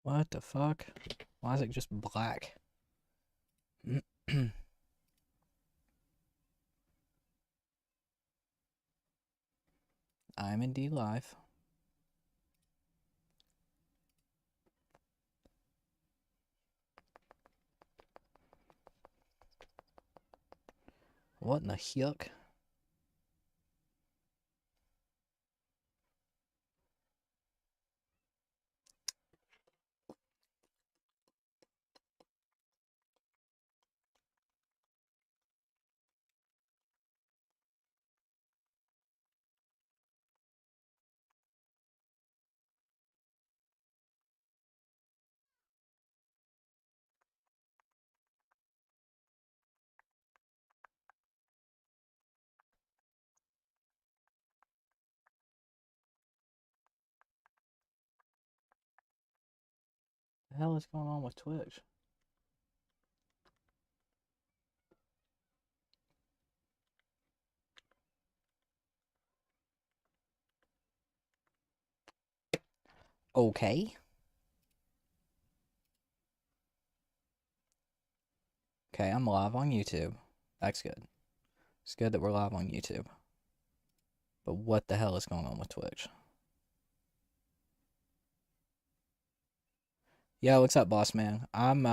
What the fuck? Why is it just black? I'm indeed live. What in the yuck? The hell is going on with Twitch? Okay. Okay, I'm live on YouTube. That's good. It's good that we're live on YouTube. But what the hell is going on with Twitch? Yo, what's up, boss man? I'm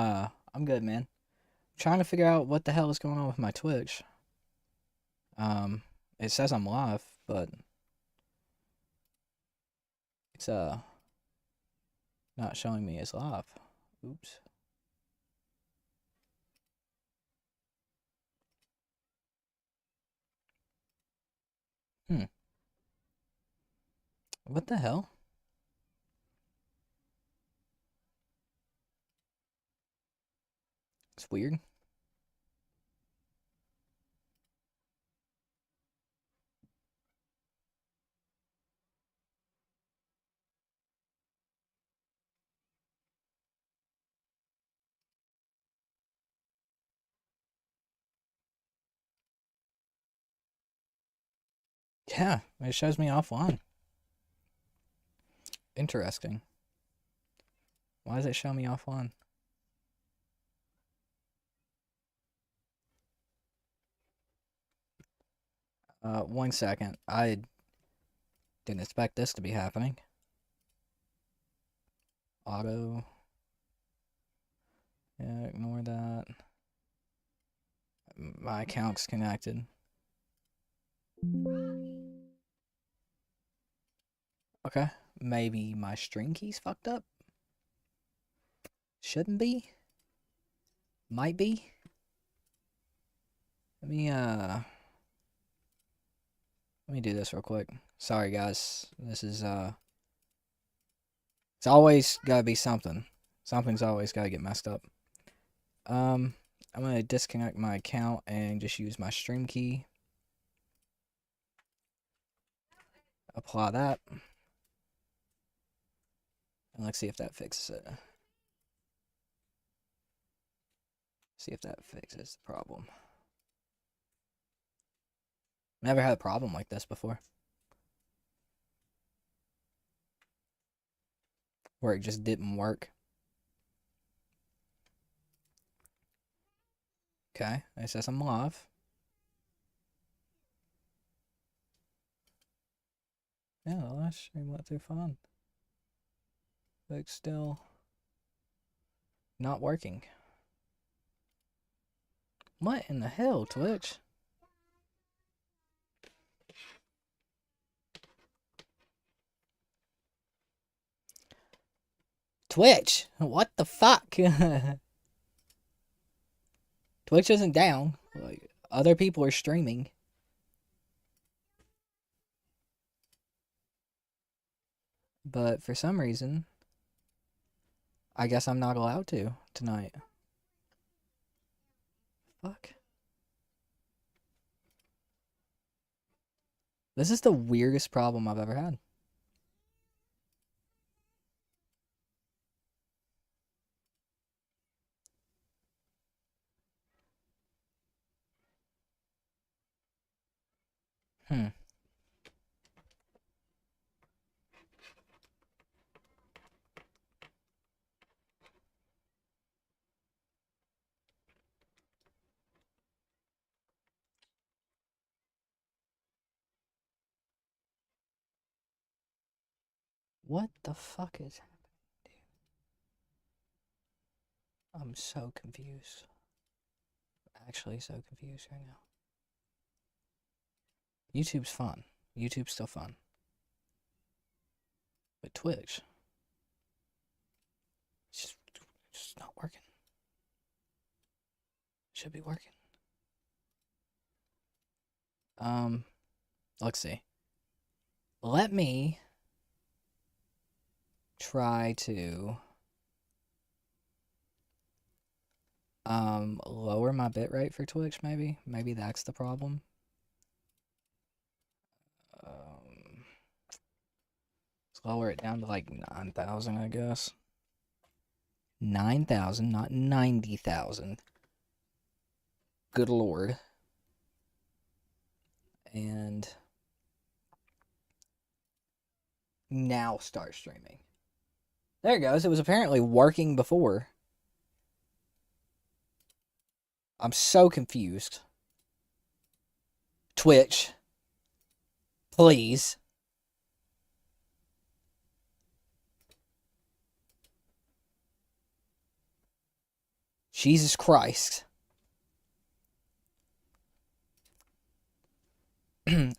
good, man. Trying to figure out what the hell is going on with my Twitch. It says I'm live, but it's not showing me as live. Oops. Hmm. What the hell? It's weird. Yeah, it shows me offline. Interesting. Why does it show me offline? One second. I didn't expect this to be happening. Auto. Yeah, ignore that. My account's connected. Okay. Maybe my string key's fucked up? Shouldn't be? Might be? Let me, let me do this real quick. Sorry, guys. This is, it's always gotta be something. Something's always gotta get messed up. I'm gonna disconnect my account and just use my stream key. Apply that. And let's see if that fixes it. See if that fixes the problem. Never had a problem like this before. Where it just didn't work. Okay, it says I'm live. Yeah, the last stream went through fine. But it's still not working. What in the hell, Twitch? Twitch! What the fuck? Twitch isn't down. Like, other people are streaming. But for some reason, I guess I'm not allowed to tonight. Fuck. This is the weirdest problem I've ever had. Hmm. What the fuck is happening, dude? I'm so confused. Actually, so confused right now. YouTube's fun. YouTube's still fun. But Twitch, it's just not working. Should be working. Let's see. Let me try to lower my bitrate for Twitch, maybe. Maybe that's the problem. Let's lower it down to like 9,000, I guess. 9,000, not 90,000. Good lord. And now start streaming. There it goes. It was apparently working before. I'm so confused. Twitch. Please. Jesus Christ.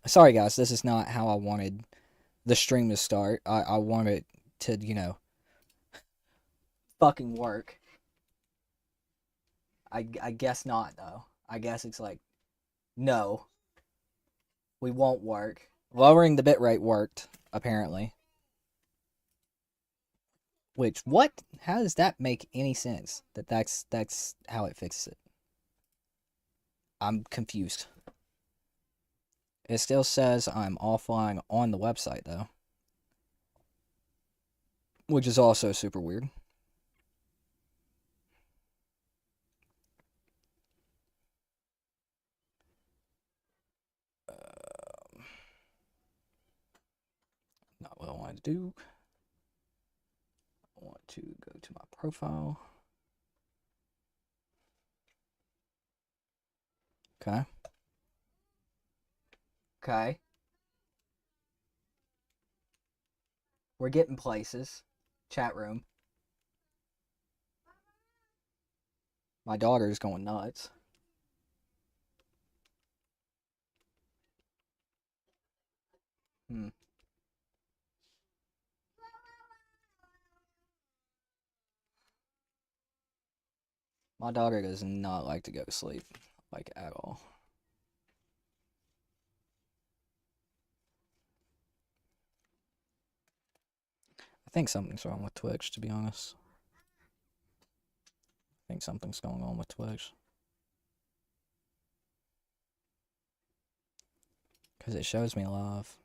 Sorry, guys. This is not how I wanted the stream to start. I want it to, you know, fucking work. I guess not, though. I guess it's like, no. We won't work. Lowering the bitrate worked, apparently. Which, what? How does that make any sense? That's how it fixes it. I'm confused. It still says I'm offline on the website, though. Which is also super weird. Not what I wanted to do. I want to go to my profile. Okay. Okay. We're getting places. Chat room. My daughter's going nuts. My daughter does not like to go to sleep, like, at all. I think something's wrong with Twitch, to be honest. I think something's going on with Twitch. Because it shows me live.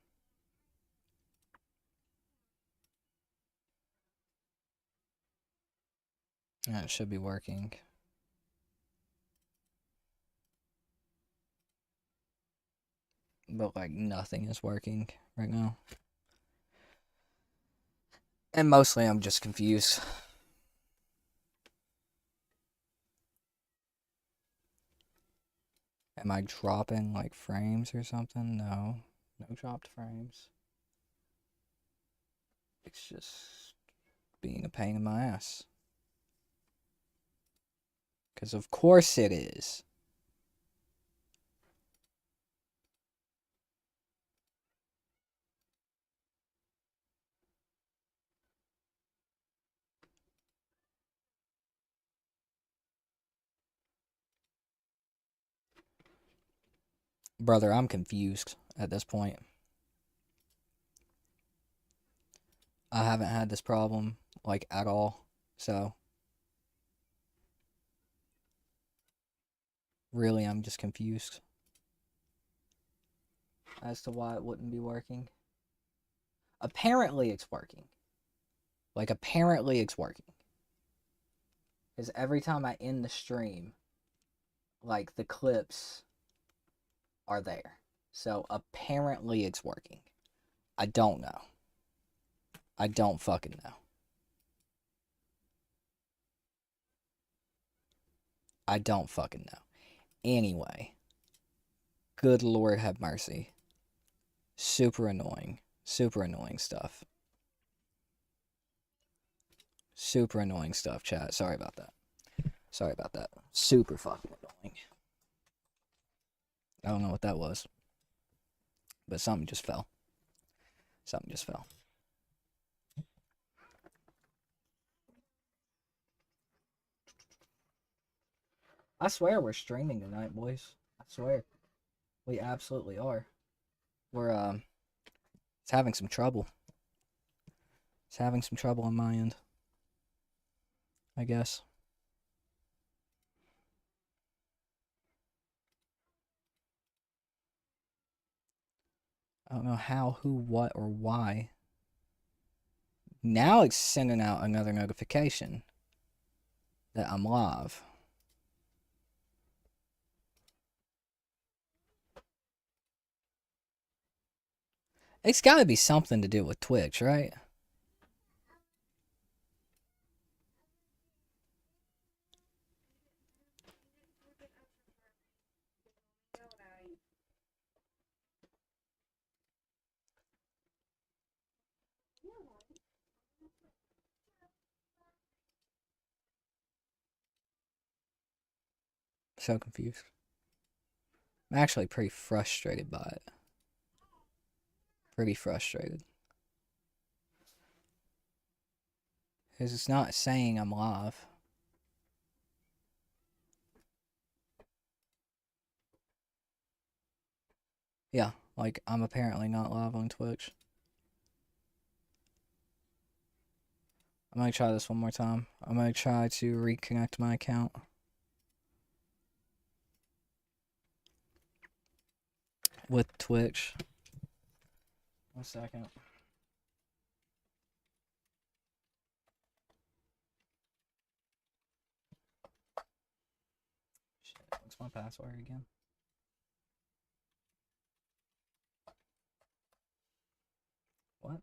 Yeah, it should be working. But, like, nothing is working right now. And mostly I'm just confused. Am I dropping, like, frames or something? No. No dropped frames. It's just being a pain in my ass. Because of course it is. Brother, I'm confused at this point. I haven't had this problem, like, at all. So, really, I'm just confused as to why it wouldn't be working. Apparently, it's working. Like, apparently, it's working. Because every time I end the stream, like, the clips are there. So, apparently, it's working. I don't know. I don't fucking know. I don't fucking know. Anyway, good Lord have mercy. Super annoying. Super annoying stuff. Super annoying stuff, chat. Sorry about that. Sorry about that. Super fucking annoying. I don't know what that was. But something just fell. Something just fell. I swear we're streaming tonight, boys. I swear. We absolutely are. We're, it's having some trouble. It's having some trouble on my end. I guess. I don't know how, who, what, or why. Now it's sending out another notification that I'm live. It's got to be something to do with Twitch, right? So confused. I'm actually pretty frustrated by it. Pretty frustrated. Because it's not saying I'm live. Yeah, like I'm apparently not live on Twitch. I'm gonna try this one more time. I'm gonna try to reconnect my account with Twitch. 1 second. Shit, what's my password again? What?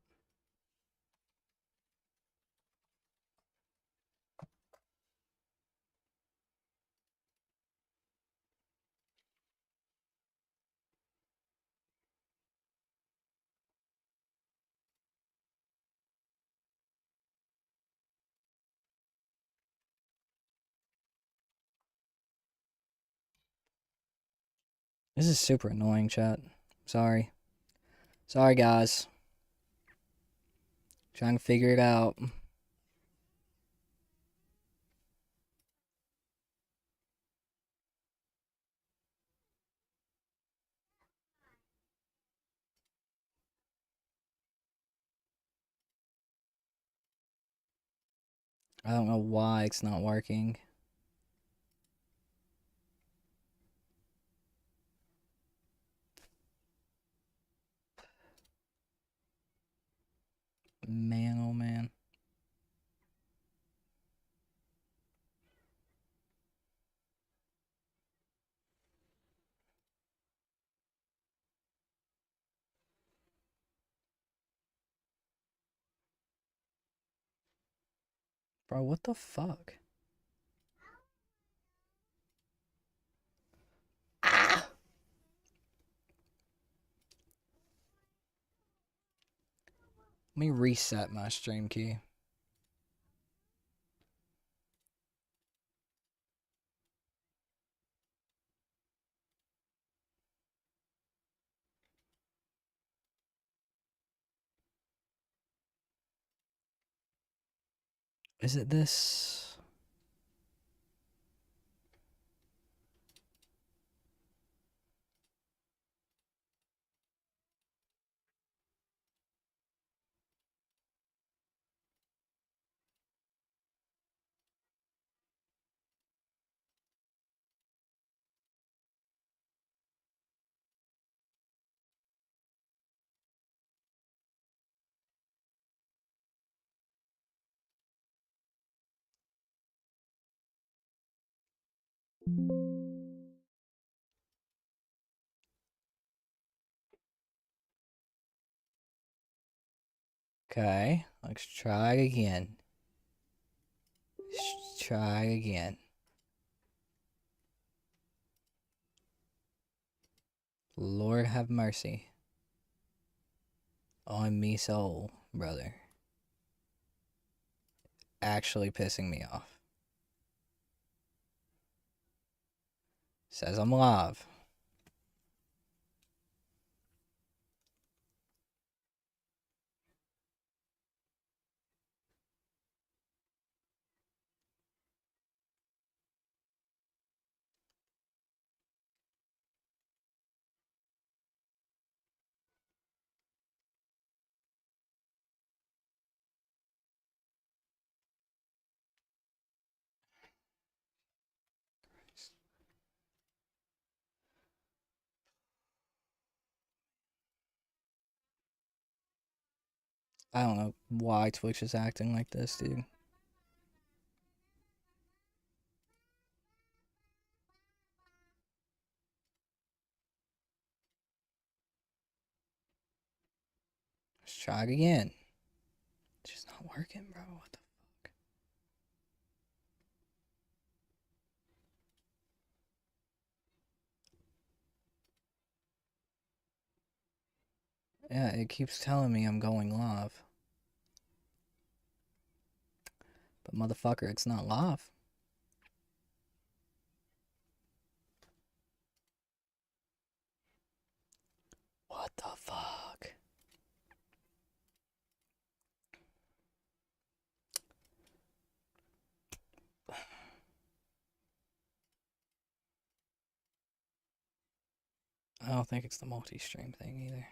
This is super annoying, chat. Sorry. Sorry, guys. Trying to figure it out. I don't know why it's not working. Man, oh man. Bro, what the fuck? Ah! Let me reset my stream key. Is it this? Okay, let's try again. Let's try again. Lord have mercy on me soul, brother. actually pissing me off. Says I'm live. I don't know why Twitch is acting like this, dude. Let's try it again. It's just not working, bro. What the fuck? Yeah, it keeps telling me I'm going live. But motherfucker, it's not live. What the fuck? I don't think it's the multi-stream thing either.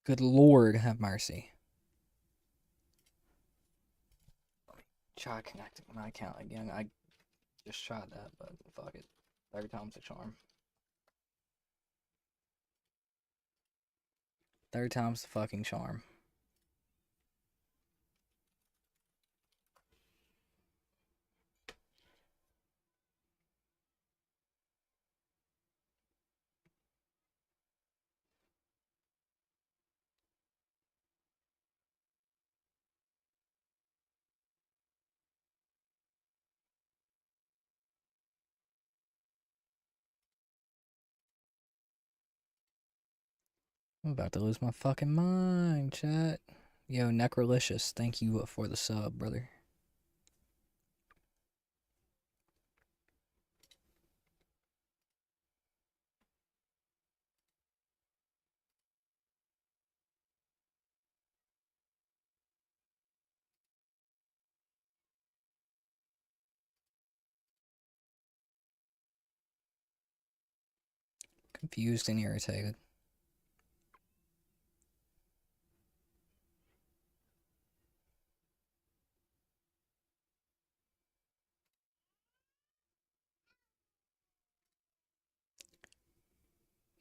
Good Lord, have mercy. Let me try connecting my account again. I just tried that, but fuck it. Third time's a charm. Third time's the fucking charm. I'm about to lose my fucking mind, chat. Yo, Necrolicious, thank you for the sub, brother. Confused and irritated.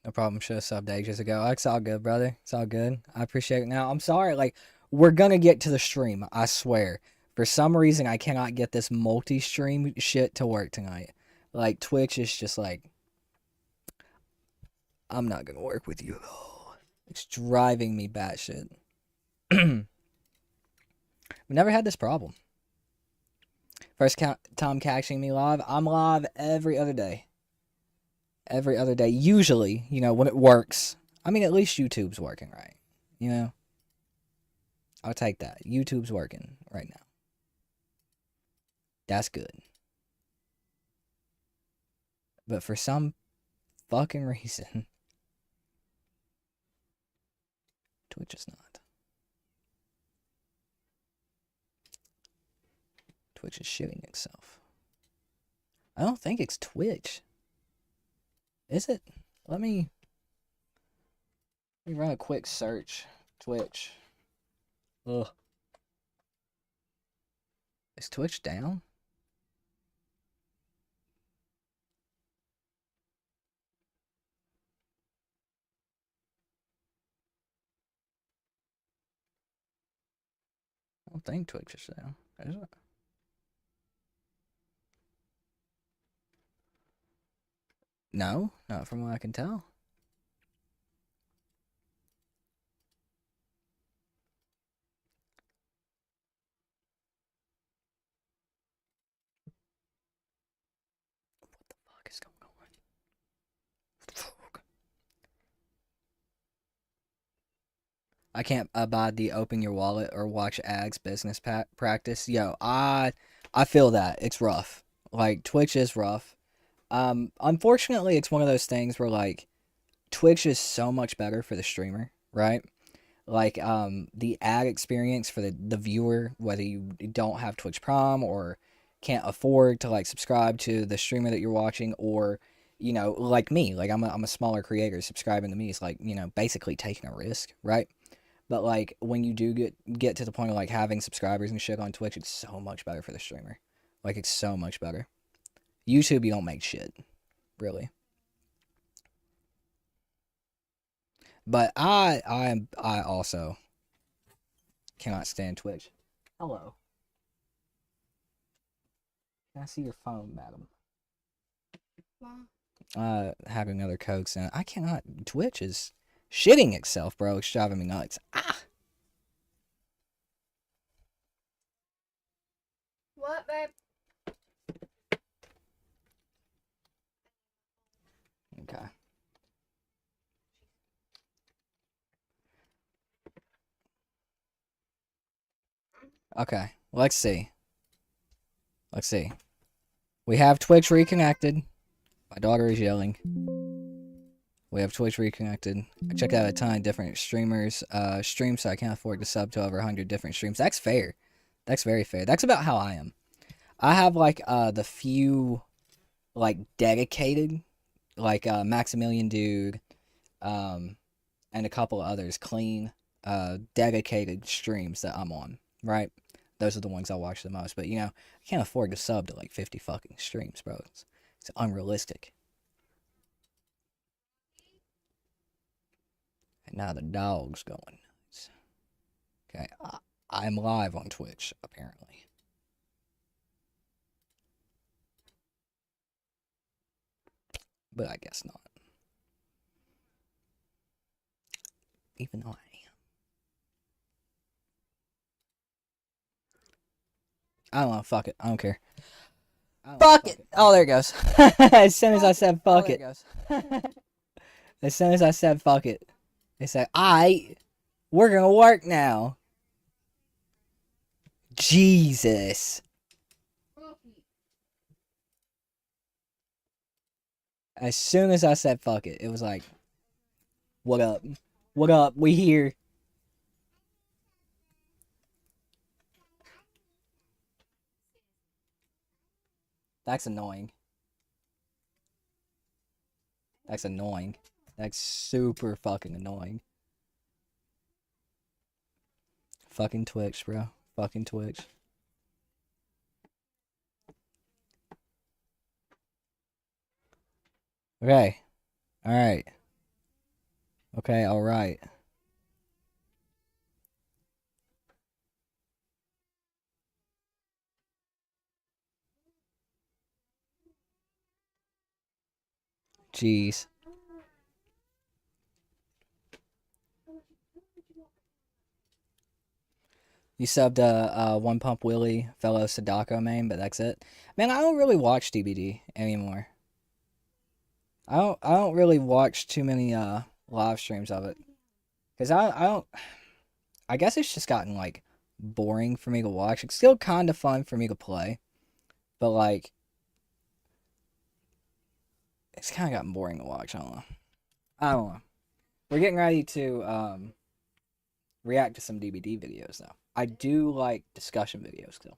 No problem. Should have subbed ages ago. It's all good, brother. It's all good. I appreciate it. Now, I'm sorry. Like, we're gonna get to the stream. I swear. For some reason, I cannot get this multi-stream shit to work tonight. Like, Twitch is just like, I'm not gonna work with you at all. It's driving me batshit. We never had this problem. First time catching me live. I'm live every other day. Every other day. Usually, you know, when it works. I mean, at least YouTube's working right. You know? I'll take that. YouTube's working right now. That's good. But for some fucking reason, Twitch is not. Twitch is shitting itself. I don't think it's Twitch. Is it? Let me run a quick search. Twitch. Ugh. Is Twitch down? I don't think Twitch is down. Is it? No, not from what I can tell. What the fuck is going on? Fuck. I can't abide the open your wallet or watch ads business practice. Yo, I feel that. It's rough. Like Twitch is rough. Unfortunately, it's one of those things where like Twitch is so much better for the streamer, right? Like the ad experience for the viewer, whether you don't have Twitch Prime or can't afford to like subscribe to the streamer that you're watching, or you know, like me, like I'm a smaller creator, subscribing to me is like, you know, basically taking a risk, right? But like when you do get to the point of like having subscribers and shit on Twitch, it's so much better for the streamer. Like it's so much better. YouTube, you don't make shit, really. But I also cannot stand Twitch. Hello. Can I see your phone, madam? Having other cokes and I cannot. Twitch is shitting itself, bro. It's driving me nuts. Ah. What, babe? Okay. Okay. Let's see. Let's see. We have Twitch reconnected. My daughter is yelling. We have Twitch reconnected. I checked out a ton of different streamers, streams, so I can't afford to sub to over 100 different streams. That's fair. That's very fair. That's about how I am. I have like the few like dedicated, like Maximilian Dude, and a couple of others, clean, dedicated streams that I'm on. Right, those are the ones I watch the most. But you know, I can't afford to sub to like 50 fucking streams, bro. It's unrealistic. And now the dog's going nuts. Okay, I'm live on Twitch apparently. But I guess not. Even though I am. I don't know, fuck it. I don't care. Fuck it! Oh, there it goes. As soon as I said fuck it. As soon as I said fuck it, they said, we're gonna work now. Jesus. As soon as I said fuck it, it was like, what up? What up? We here. That's annoying. That's annoying. That's super fucking annoying. Fucking Twitch, bro. Fucking Twitch. Okay. Alright. Okay, alright. Jeez. You subbed One Pump Willie, fellow Sadako main, but that's it. Man, I don't really watch DBD anymore. I don't really watch too many live streams of it. Cause I don't I guess it's just gotten like boring for me to watch. It's still kind of fun for me to play, but like it's kind of gotten boring to watch. I don't know. I don't know. We're getting ready to react to some DBD videos though. I do like discussion videos still.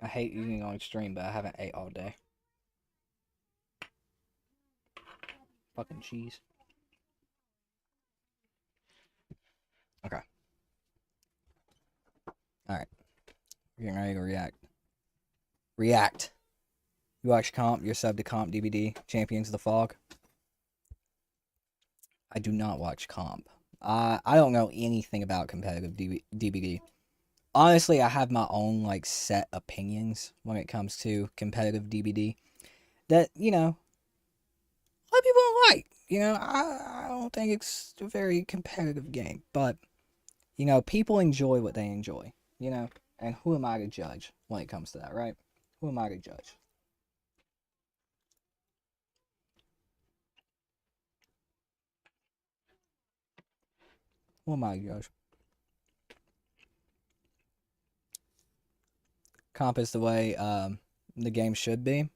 I hate eating on stream, but I haven't ate all day. Fucking cheese. Okay. Alright. We're getting ready to react. React. You watch Comp, you're sub to Comp DBD, Champions of the Fog. I do not watch Comp. I don't know anything about competitive DBD. Honestly, I have my own like set opinions when it comes to competitive DBD that, you know, a lot of people don't like. You know, I don't think it's a very competitive game, but you know, people enjoy what they enjoy, you know, and who am I to judge when it comes to that, right? Who am I to judge? Oh my gosh. Comp is the way the game should be.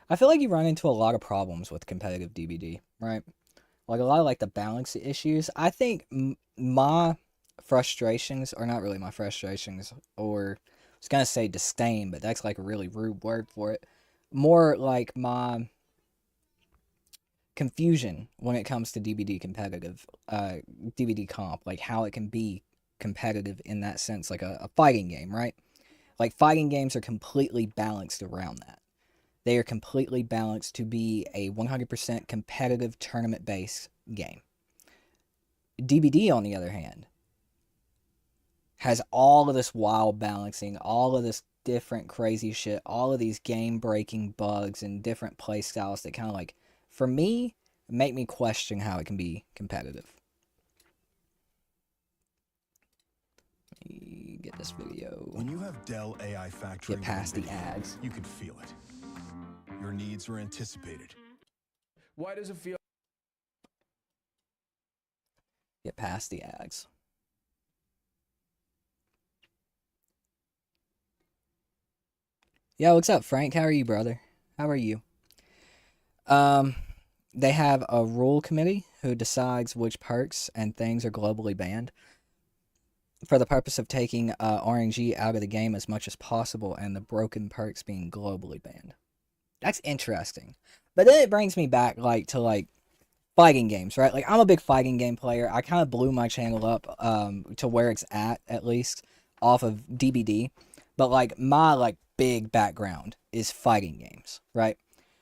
I feel like you run into a lot of problems with competitive DBD, right? Like a lot of like the balance issues. I think my frustrations are not really my frustrations, or I was gonna say disdain, but that's like a really rude word for it. More like my confusion when it comes to DBD competitive, DBD comp, like how it can be competitive in that sense, like a fighting game, right? Like fighting games are completely balanced around that. They are completely balanced to be a 100% competitive tournament based game. DBD, on the other hand, has all of this wild balancing, all of this different crazy shit, all of these game breaking bugs and different play styles that kind of like, for me, make me question how it can be competitive. Let me get this video. When you have Dell AI Factory, get past the ads. You can feel it. Your needs are anticipated. Why does it feel? Get past the ads. Yo, what's up, Frank? How are you, brother? How are you? They have a rule committee who decides which perks and things are globally banned for the purpose of taking RNG out of the game as much as possible, and the broken perks being globally banned. That's interesting. But then it brings me back to fighting games, right? Like I'm a big fighting game player. I kind of blew my channel up to where it's at least off of DBD. But like my big background is fighting games, right?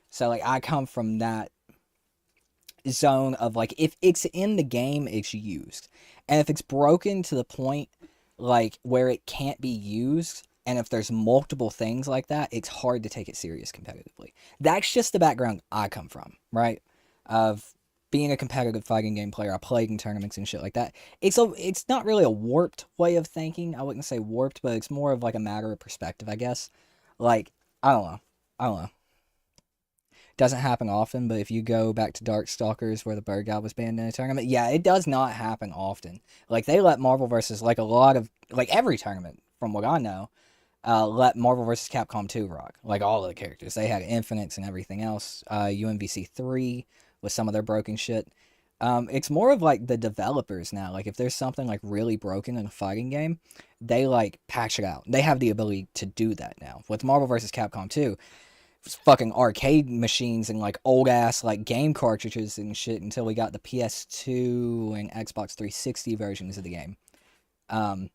So like I come from that zone of like if it's in the game, it's used. And if it's broken to the point like where it can't be used, and if there's multiple things like that, it's hard to take it serious competitively. That's just the background I come from, right? Of being a competitive fighting game player. I played in tournaments and shit like that. It's not really a warped way of thinking. I wouldn't say warped, but it's more of like a matter of perspective, I guess. Like, I don't know. Doesn't happen often, but if you go back to Darkstalkers where the bird guy was banned in a tournament, yeah, it does not happen often. Like, they let Marvel vs. like a lot of, like every tournament, from what I know, let Marvel vs. Capcom 2 rock. Like, all of the characters. They had Infinites and everything else. UMVC 3 with some of their broken shit. It's more of like the developers now. Like, if there's something like really broken in a fighting game, they like patch it out. They have the ability to do that now. With Marvel vs. Capcom 2, fucking arcade machines and like old ass like game cartridges and shit until we got the PS2 and Xbox 360 versions of the game. And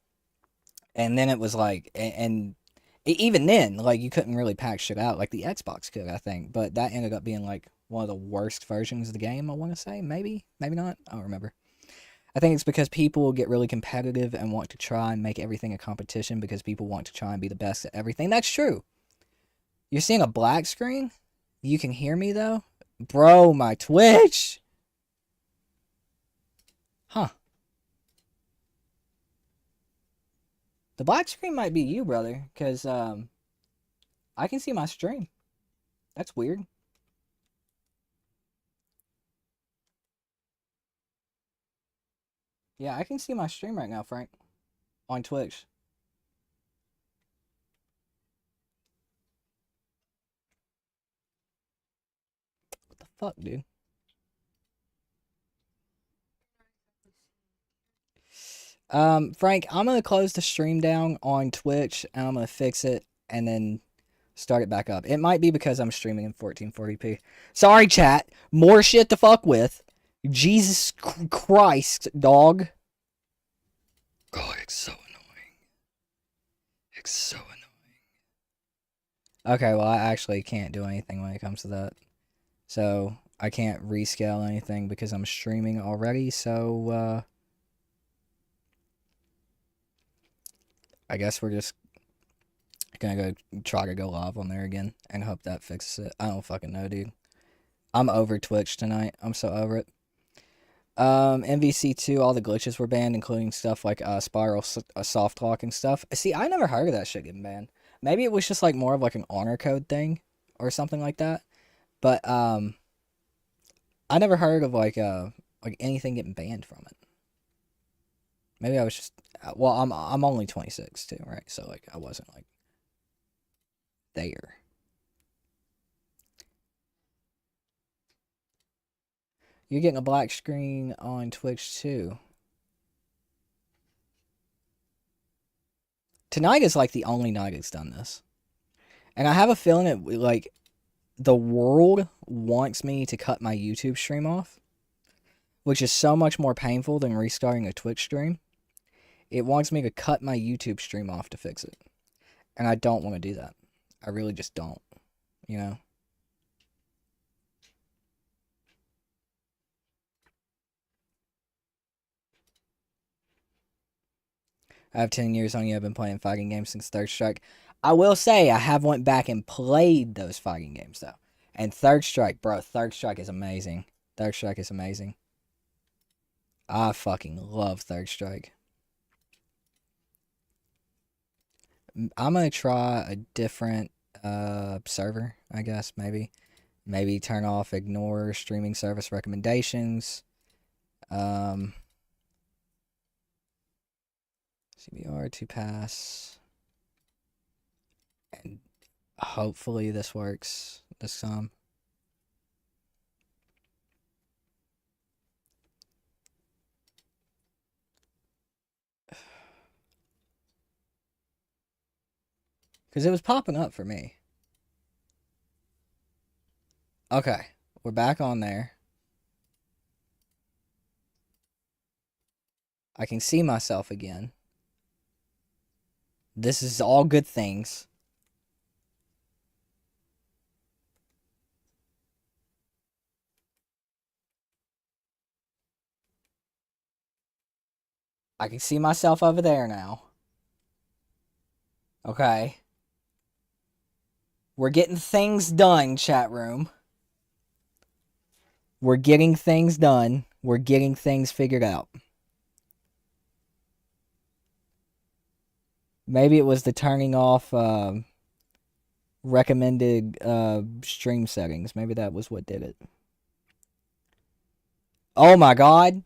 then it was like, and even then, like you couldn't really pack shit out like the Xbox could, I think. But that ended up being like one of the worst versions of the game, I want to say. Maybe not. I don't remember. I think it's because people get really competitive and want to try and make everything a competition because people want to try and be the best at everything. That's true. You're seeing a black screen? You can hear me, though? Bro, my Twitch! Huh. The black screen might be you, brother, because, I can see my stream. That's weird. Yeah, I can see my stream right now, Frank. On Twitch. What the fuck, dude? Frank, I'm gonna close the stream down on Twitch, and I'm gonna fix it, and then start it back up. It might be because I'm streaming in 1440p. Sorry, chat. More shit to fuck with. Jesus Christ, dog. God, it's so annoying. It's so annoying. Okay, well, I actually can't do anything when it comes to that. So, I can't rescale anything because I'm streaming already, so, I guess we're just gonna try to go live on there again and hope that fixes it. I don't fucking know, dude. I'm over Twitch tonight. I'm so over it. MVC2, all the glitches were banned, including stuff like Spiral soft lock and stuff. See, I never heard of that shit getting banned. Maybe it was just like more of like an honor code thing or something like that. But I never heard of like anything getting banned from it. Maybe I was just well, I'm only 26 too, right? So like I wasn't like there. You're getting a black screen on Twitch too. Tonight is like the only night it's done this. And I have a feeling that like the world wants me to cut my YouTube stream off, which is so much more painful than restarting a Twitch stream. It wants me to cut my YouTube stream off to fix it. And I don't want to do that. I really just don't, you know? I have 10 years on you. I've been playing fighting games since Third Strike. I will say I have went back and played those fighting games, though. And Third Strike, bro, Third Strike is amazing. Third Strike is amazing. I fucking love Third Strike. I'm going to try a different server, I guess, maybe. Maybe turn off, ignore streaming service recommendations. CBR to pass. And hopefully this works this time. Because it was popping up for me. Okay, we're back on there. I can see myself again. This is all good things. I can see myself over there now. Okay. We're getting things done, chat room. We're getting things done. We're getting things figured out. Maybe it was the turning off recommended stream settings. Maybe that was what did it. Oh my god.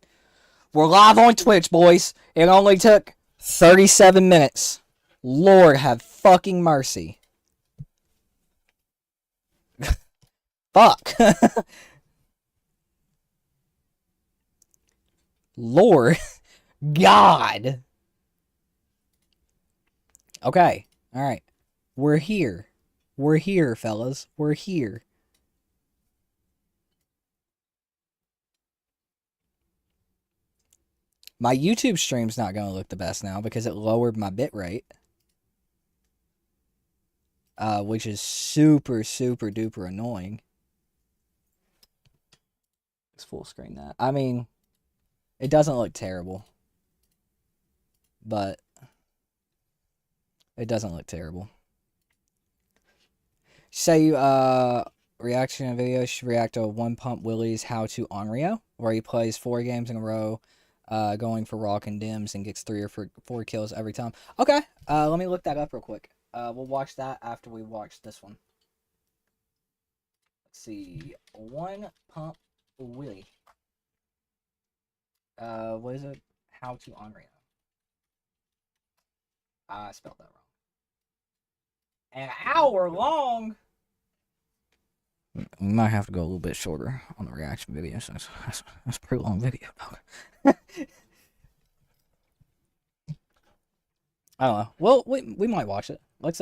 We're live on Twitch, boys. It only took 37 minutes. Lord have fucking mercy. Fuck. Lord. God. Okay. Alright. We're here. We're here, fellas. We're here. My YouTube stream's not going to look the best now because it lowered my bitrate. Which is super, super duper annoying. Let's full screen that. I mean, it doesn't look terrible. But it doesn't look terrible. Say reaction video should react to One Pump Willie's How to Onryo, where he plays 4 games in a row, going for raw condemns and gets 3 or 4 kills every time. Okay, let me look that up real quick. We'll watch that after we watch this one. Let's see. One Pump Willie. What is it? How to Onryo. I spelled that wrong. An hour long? We might have to go a little bit shorter on the reaction video. So that's a pretty long video. I don't know. Well, we might watch it. Let's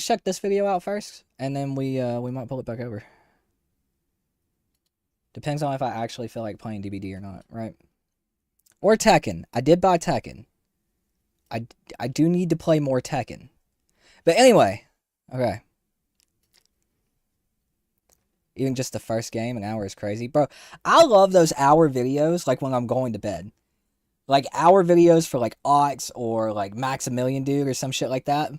check this video out first, and then we might pull it back over. Depends on if I actually feel like playing DBD or not, right? Or Tekken. I did buy Tekken. I do need to play more Tekken. But anyway, okay. Even just the first game, an hour is crazy. Bro, I love those hour videos, like when I'm going to bed. Like hour videos for like Ox or like Maximilian Dude or some shit like that.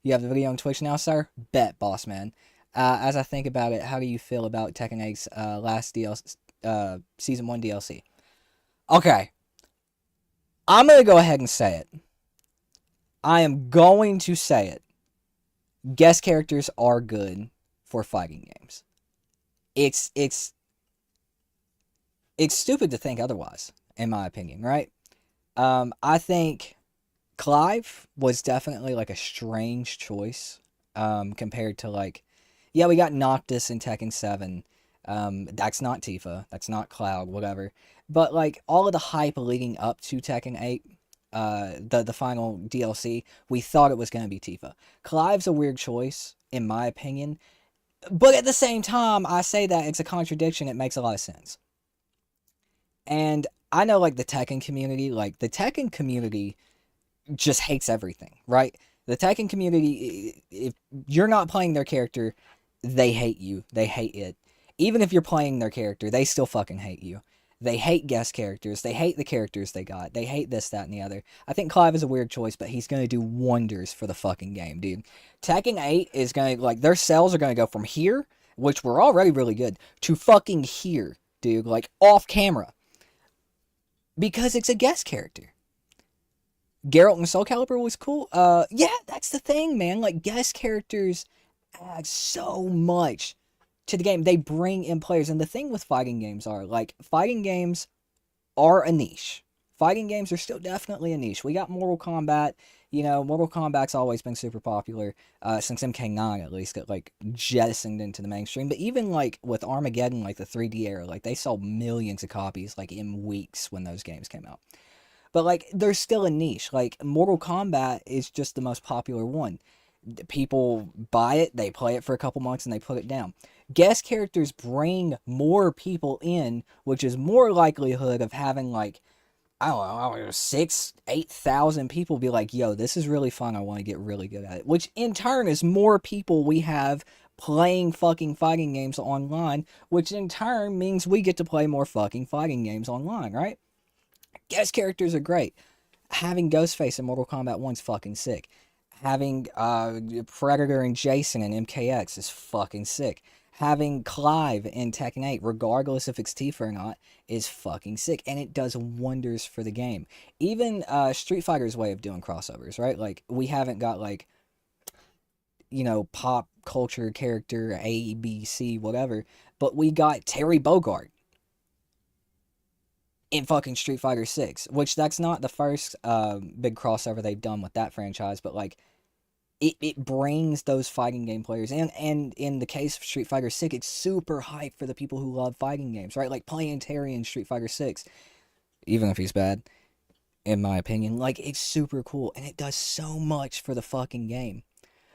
You have the video on Twitch now, sir? Bet, boss man. As I think about it, how do you feel about Tekken 8's last DLC, Season 1 DLC? Okay. I'm going to go ahead and say it. I am going to say it. Guest characters are good for fighting games. It's stupid to think otherwise, in my opinion, right? I think Clive was definitely like a strange choice compared to like, yeah, we got Noctis in Tekken 7. That's not Tifa. That's not Cloud, whatever. But like all of the hype leading up to Tekken 8, the final DLC, we thought it was going to be Tifa. Clive's a weird choice, in my opinion. But at the same time, I say that it's a contradiction. It makes a lot of sense. And I know like the Tekken community just hates everything, right? The Tekken community, if you're not playing their character, they hate you. They hate it. Even if you're playing their character, they still fucking hate you. They hate guest characters. They hate the characters they got. They hate this, that, and the other. I think Clive is a weird choice, but he's going to do wonders for the fucking game, dude. Tekken 8 is going to, like, their sales are going to go from here, which were already really good, to fucking here, dude. Like, off camera. Because it's a guest character. Geralt and Soul Calibur was cool. Yeah, that's the thing, man. Like, guest characters add so much to the game. They bring in players. And the thing with fighting games fighting games are a niche. Fighting games are still definitely a niche. We got Mortal Kombat. You know, Mortal Kombat's always been super popular, since MK9 at least got, like, jettisoned into the mainstream. But even, like, with Armageddon, like, the 3D era, like, they sold millions of copies, like, in weeks when those games came out. But, like, there's still a niche. Like, Mortal Kombat is just the most popular one. People buy it, they play it for a couple months, and they put it down. Guest characters bring more people in, which is more likelihood of having, like, I don't know, 8,000 people be like, yo, this is really fun, I want to get really good at it. Which, in turn, is more people we have playing fucking fighting games online, which in turn means we get to play more fucking fighting games online, right? Guest characters are great. Having Ghostface in Mortal Kombat 1's fucking sick. Having Predator and Jason in MKX is fucking sick. Having Clive in Tekken 8, regardless if it's Tifa or not, is fucking sick. And it does wonders for the game. Even Street Fighter's way of doing crossovers, right? Like, we haven't got, like, you know, pop culture character A, B, C, whatever. But we got Terry Bogard in fucking Street Fighter 6, which that's not the first big crossover they've done with that franchise, but like it brings those fighting game players in, and in the case of Street Fighter 6, it's super hype for the people who love fighting games, right? Like playing Terry in Street Fighter 6, even if he's bad, in my opinion, like it's super cool, and it does so much for the fucking game.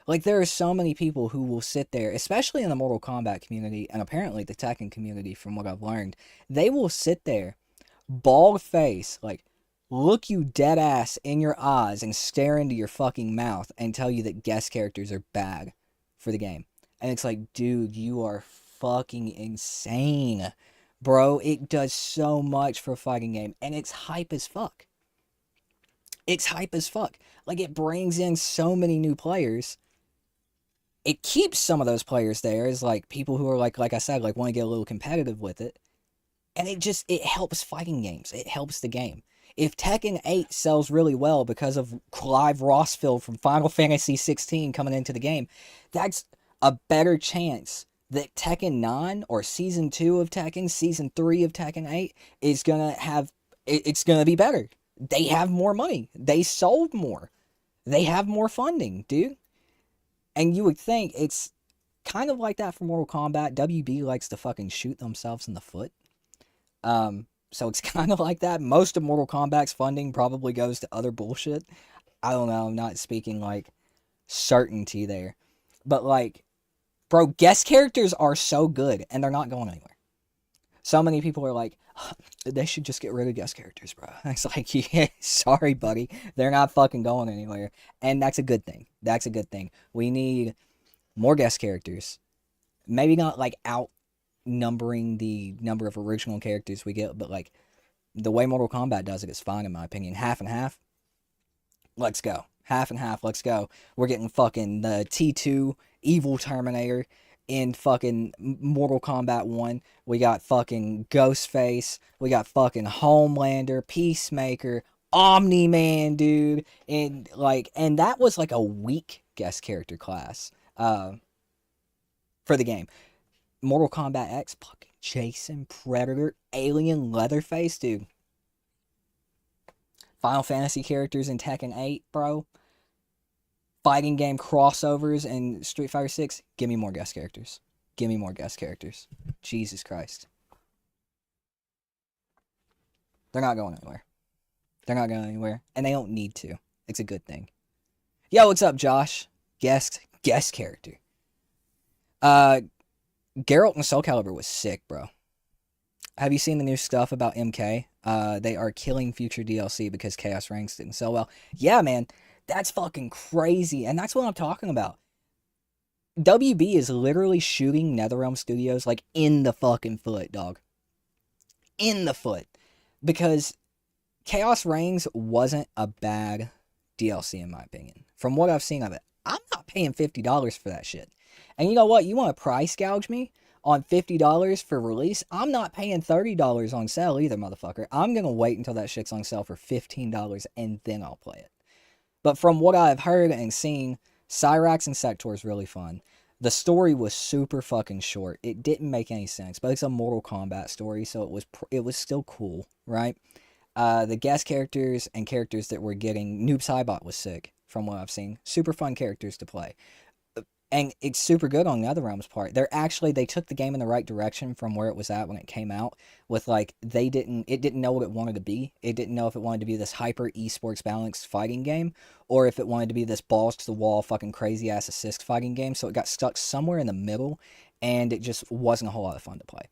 Like, there are so many people who will sit there, especially in the Mortal Kombat community, and apparently the Tekken community, from what I've learned, they will sit there bald face, like, look you dead ass in your eyes and stare into your fucking mouth and tell you that guest characters are bad for the game. And it's like, dude, you are fucking insane, bro. It does so much for a fighting game, and it's hype as fuck. It's hype as fuck. Like, it brings in so many new players. It keeps some of those players there as, like, people who are, like I said, like, want to get a little competitive with it. And it helps fighting games. It helps the game. If Tekken 8 sells really well because of Clive Rossfield from Final Fantasy 16 coming into the game, that's a better chance that Tekken 9 or Season 2 of Tekken, Season 3 of Tekken 8 is gonna have, it's gonna be better. They have more money. They sold more. They have more funding, dude. And you would think it's kind of like that for Mortal Kombat. WB likes to fucking shoot themselves in the foot. So it's kind of like that. Most of Mortal Kombat's funding probably goes to other bullshit. I don't know, I'm not speaking, like, certainty there. But, like, bro, guest characters are so good, and they're not going anywhere. So many people are like, they should just get rid of guest characters, bro. It's like, yeah, sorry, buddy. They're not fucking going anywhere. And that's a good thing. That's a good thing. We need more guest characters. Maybe not, like, outnumbering the number of original characters we get, but, like, the way Mortal Kombat does it is fine, in my opinion. Half and half. Let's go. Half and half, let's go. We're getting fucking the T2 Evil Terminator in fucking Mortal Kombat 1. We got fucking Ghostface. We got fucking Homelander, Peacemaker, Omni-Man, dude. And, like, and that was, like, a weak guest character class for the game. Mortal Kombat X, fucking Jason, Predator, Alien, Leatherface, dude. Final Fantasy characters in Tekken 8, bro. Fighting game crossovers in Street Fighter 6. Give me more guest characters. Give me more guest characters. Jesus Christ. They're not going anywhere. They're not going anywhere. And they don't need to. It's a good thing. Yo, what's up, Josh? Guest character. Geralt and Soul Calibur was sick, bro. Have you seen the new stuff about MK? They are killing future DLC because Chaos Ranks didn't sell well. Yeah, man. That's fucking crazy. And that's what I'm talking about. WB is literally shooting NetherRealm Studios like in the fucking foot, dog. In the foot. Because Chaos Reigns wasn't a bad DLC in my opinion. From what I've seen of it. I'm not paying $50 for that shit. And you know what? You want to price gouge me on $50 for release? I'm not paying $30 on sale either, motherfucker. I'm going to wait until that shit's on sale for $15 and then I'll play it. But from what I've heard and seen, Cyrax and Sector is really fun. The story was super fucking short. It didn't make any sense, but it's a Mortal Kombat story, so it was still cool, right? The guest characters and characters that we're getting, Noob Saibot was sick, from what I've seen. Super fun characters to play. And it's super good on NetherRealm's part. They took the game in the right direction from where it was at when it came out. With like, it didn't know what it wanted to be. It didn't know if it wanted to be this hyper esports balanced fighting game, or if it wanted to be this balls to the wall fucking crazy ass assist fighting game. So it got stuck somewhere in the middle, and it just wasn't a whole lot of fun to play.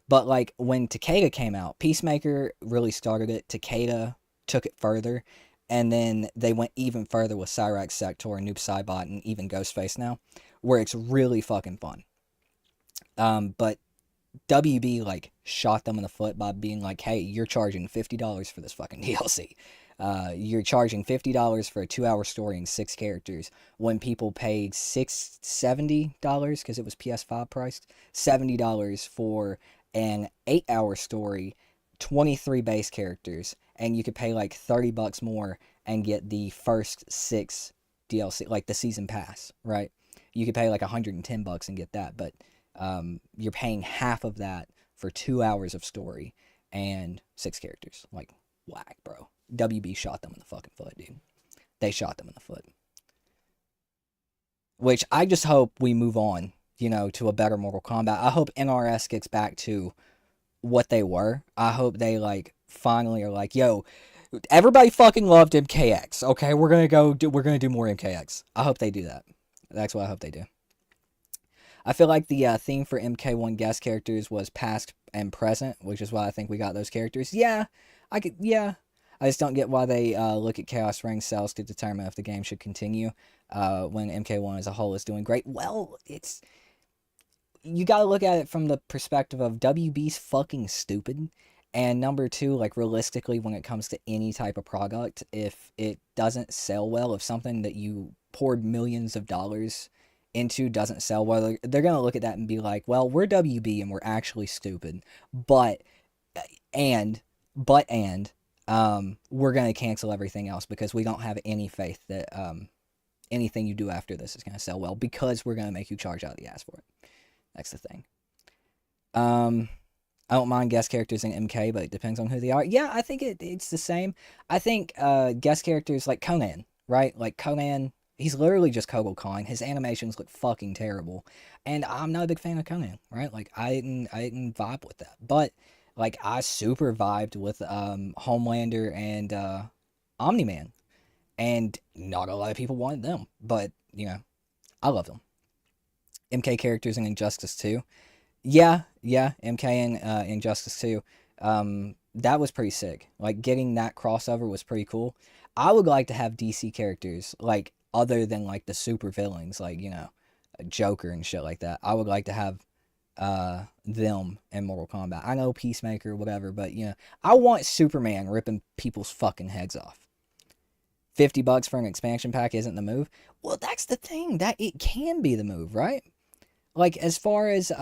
But like when Takeda came out, Peacemaker really started it. Takeda took it further. And then they went even further with Cyrax, Sector, Noob Saibot, and even Ghostface now, where it's really fucking fun. But WB, like, shot them in the foot by being like, hey, you're charging $50 for this fucking DLC. You're charging $50 for a 2-hour story and 6 characters when people paid $70, because it was PS5 priced, $70 for an 8-hour story, 23 base characters, and you could pay like $30 more and get the first 6 DLC, like the season pass, right? You could pay like $110 and get that, but you're paying half of that for 2 hours of story and 6 characters. Like, whack, bro. WB shot them in the fucking foot, dude. They shot them in the foot. Which I just hope we move on, to a better Mortal Kombat. I hope NRS gets back to what they were. I hope they like finally are like, yo, everybody fucking loved MKX. Okay, we're gonna do more MKX. I hope they do that. That's what I hope they do. I feel like the theme for MK1 guest characters was past and present, which is why I think we got those characters. Yeah, I just don't get why they look at Chaos Ring sales to determine if the game should continue when MK1 as a whole is doing great. Well, you gotta look at it from the perspective of WB's fucking stupid. And number 2, like realistically, when it comes to any type of product, if it doesn't sell well, if something that you poured millions of dollars into doesn't sell well, they're gonna look at that and be like, well, we're WB and we're actually stupid, but we're gonna cancel everything else because we don't have any faith that anything you do after this is gonna sell well, because we're gonna make you charge out the ass for it. That's the thing. I don't mind guest characters in MK, but it depends on who they are. Yeah, I think it's the same. I think guest characters like Conan, right? Like Conan, he's literally just Kotal Khan. His animations look fucking terrible, and I'm not a big fan of Conan, right? Like I didn't vibe with that, but like I super vibed with Homelander and Omni-Man, and not a lot of people wanted them, but I love them. MK characters in Injustice 2. Yeah, MK and Injustice 2. That was pretty sick. Like, getting that crossover was pretty cool. I would like to have DC characters, like, other than, like, the super villains, like, Joker and shit like that. I would like to have them in Mortal Kombat. I know Peacemaker, whatever, but, I want Superman ripping people's fucking heads off. $50 for an expansion pack isn't the move. Well, that's the thing. That it can be the move, right? Like, as far as,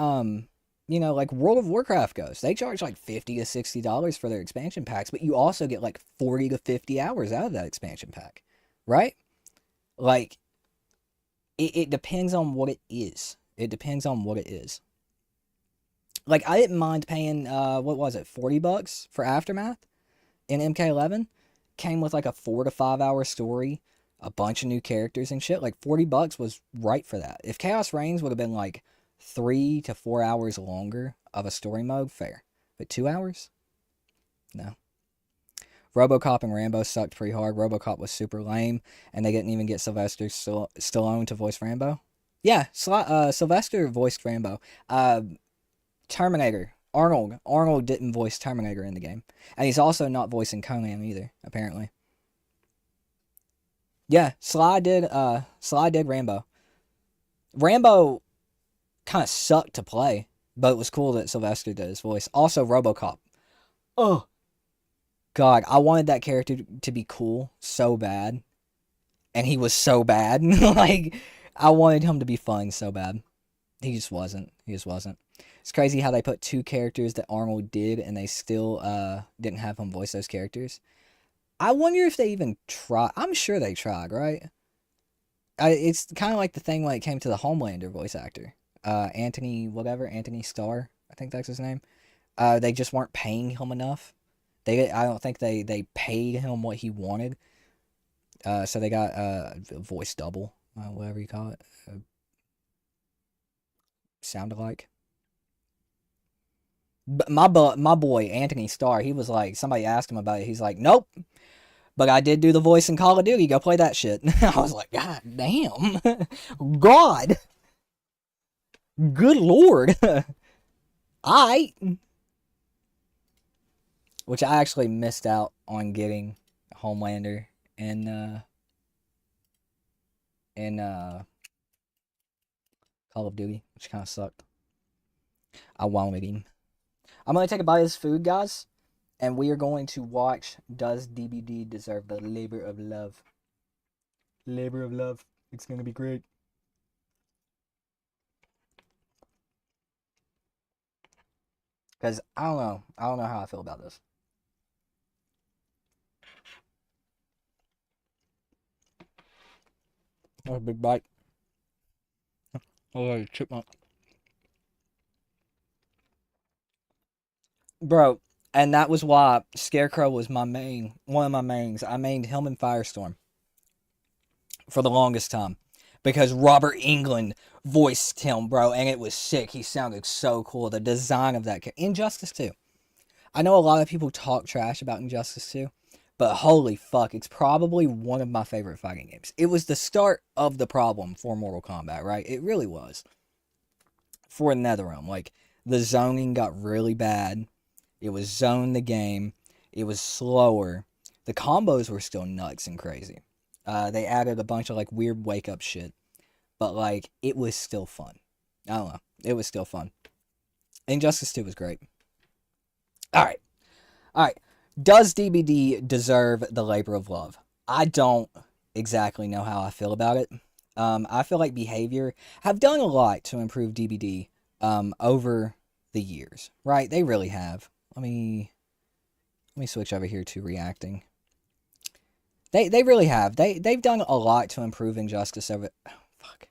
like World of Warcraft goes, they charge like $50 to $60 for their expansion packs, but you also get like 40 to 50 hours out of that expansion pack, right? Like, it depends on what it is. It depends on what it is. Like, I didn't mind paying, what was it, $40 for Aftermath in MK11? came with like a 4 to 5 hour story, a bunch of new characters and shit, like $40 was right for that. If Chaos Reigns would have been like 3 to 4 hours longer of a story mode, fair. But 2 hours? No. RoboCop and Rambo sucked pretty hard. RoboCop was super lame, and they didn't even get Sylvester Stallone to voice Rambo. Yeah, Sylvester voiced Rambo. Terminator. Arnold didn't voice Terminator in the game. And he's also not voicing Conan either, apparently. Yeah, Sly did Rambo. Rambo kind of sucked to play, but it was cool that Sylvester did his voice. Also, RoboCop. Oh, God, I wanted that character to be cool so bad. And he was so bad. Like, I wanted him to be fun so bad. He just wasn't. It's crazy how they put 2 characters that Arnold did and they still didn't have him voice those characters. I wonder if they even tried. I'm sure they tried, right? It's kind of like the thing when it came to the Homelander voice actor. Anthony Starr, I think that's his name. They just weren't paying him enough. I don't think they paid him what he wanted. So they got a voice double, whatever you call it. Sound alike. But my boy, Anthony Starr, he was like, somebody asked him about it. He's like, nope. But I did do the voice in Call of Duty. Go play that shit. I was like, God damn. God. Good Lord. Which I actually missed out on getting Homelander in Call of Duty, which kind of sucked. I wanted him. I'm going to take a bite of this food, guys, and we are going to watch Does DBD Deserve the Labor of Love? Labor of Love. It's going to be great. Because I don't know how I feel about this. Oh, a big bite. Oh, a chipmunk. Bro, and that was why Scarecrow was one of my mains. I mained him in Firestorm for the longest time. Because Robert Englund voiced him, bro, and it was sick. He sounded so cool. The design of that character. Injustice 2. I know a lot of people talk trash about Injustice 2, but holy fuck, it's probably one of my favorite fighting games. It was the start of the problem for Mortal Kombat, right? It really was. For NetherRealm, like, the zoning got really bad. It was zoned the game. It was slower. The combos were still nuts and crazy. They added a bunch of, like, weird wake-up shit. But, like, it was still fun. I don't know. It was still fun. Injustice 2 was great. Alright. Does DBD deserve the labor of love? I don't exactly know how I feel about it. I feel like Behavior have done a lot to improve DBD over the years. Right? They really have. Let me switch over here to reacting. They really have. They've done a lot to improve Injustice over... Oh, fuck.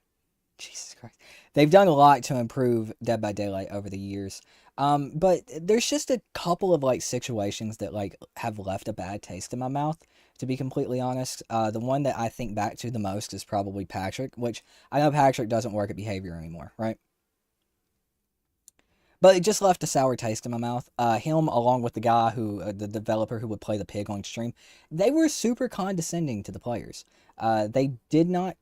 Jesus Christ. They've done a lot to improve Dead by Daylight over the years. But there's just a couple of, like, situations that, like, have left a bad taste in my mouth, to be completely honest. The one that I think back to the most is probably Patrick, which I know Patrick doesn't work at Behavior anymore, right? But it just left a sour taste in my mouth. Him, along with the guy the developer who would play the pig on stream, they were super condescending to the players. They did not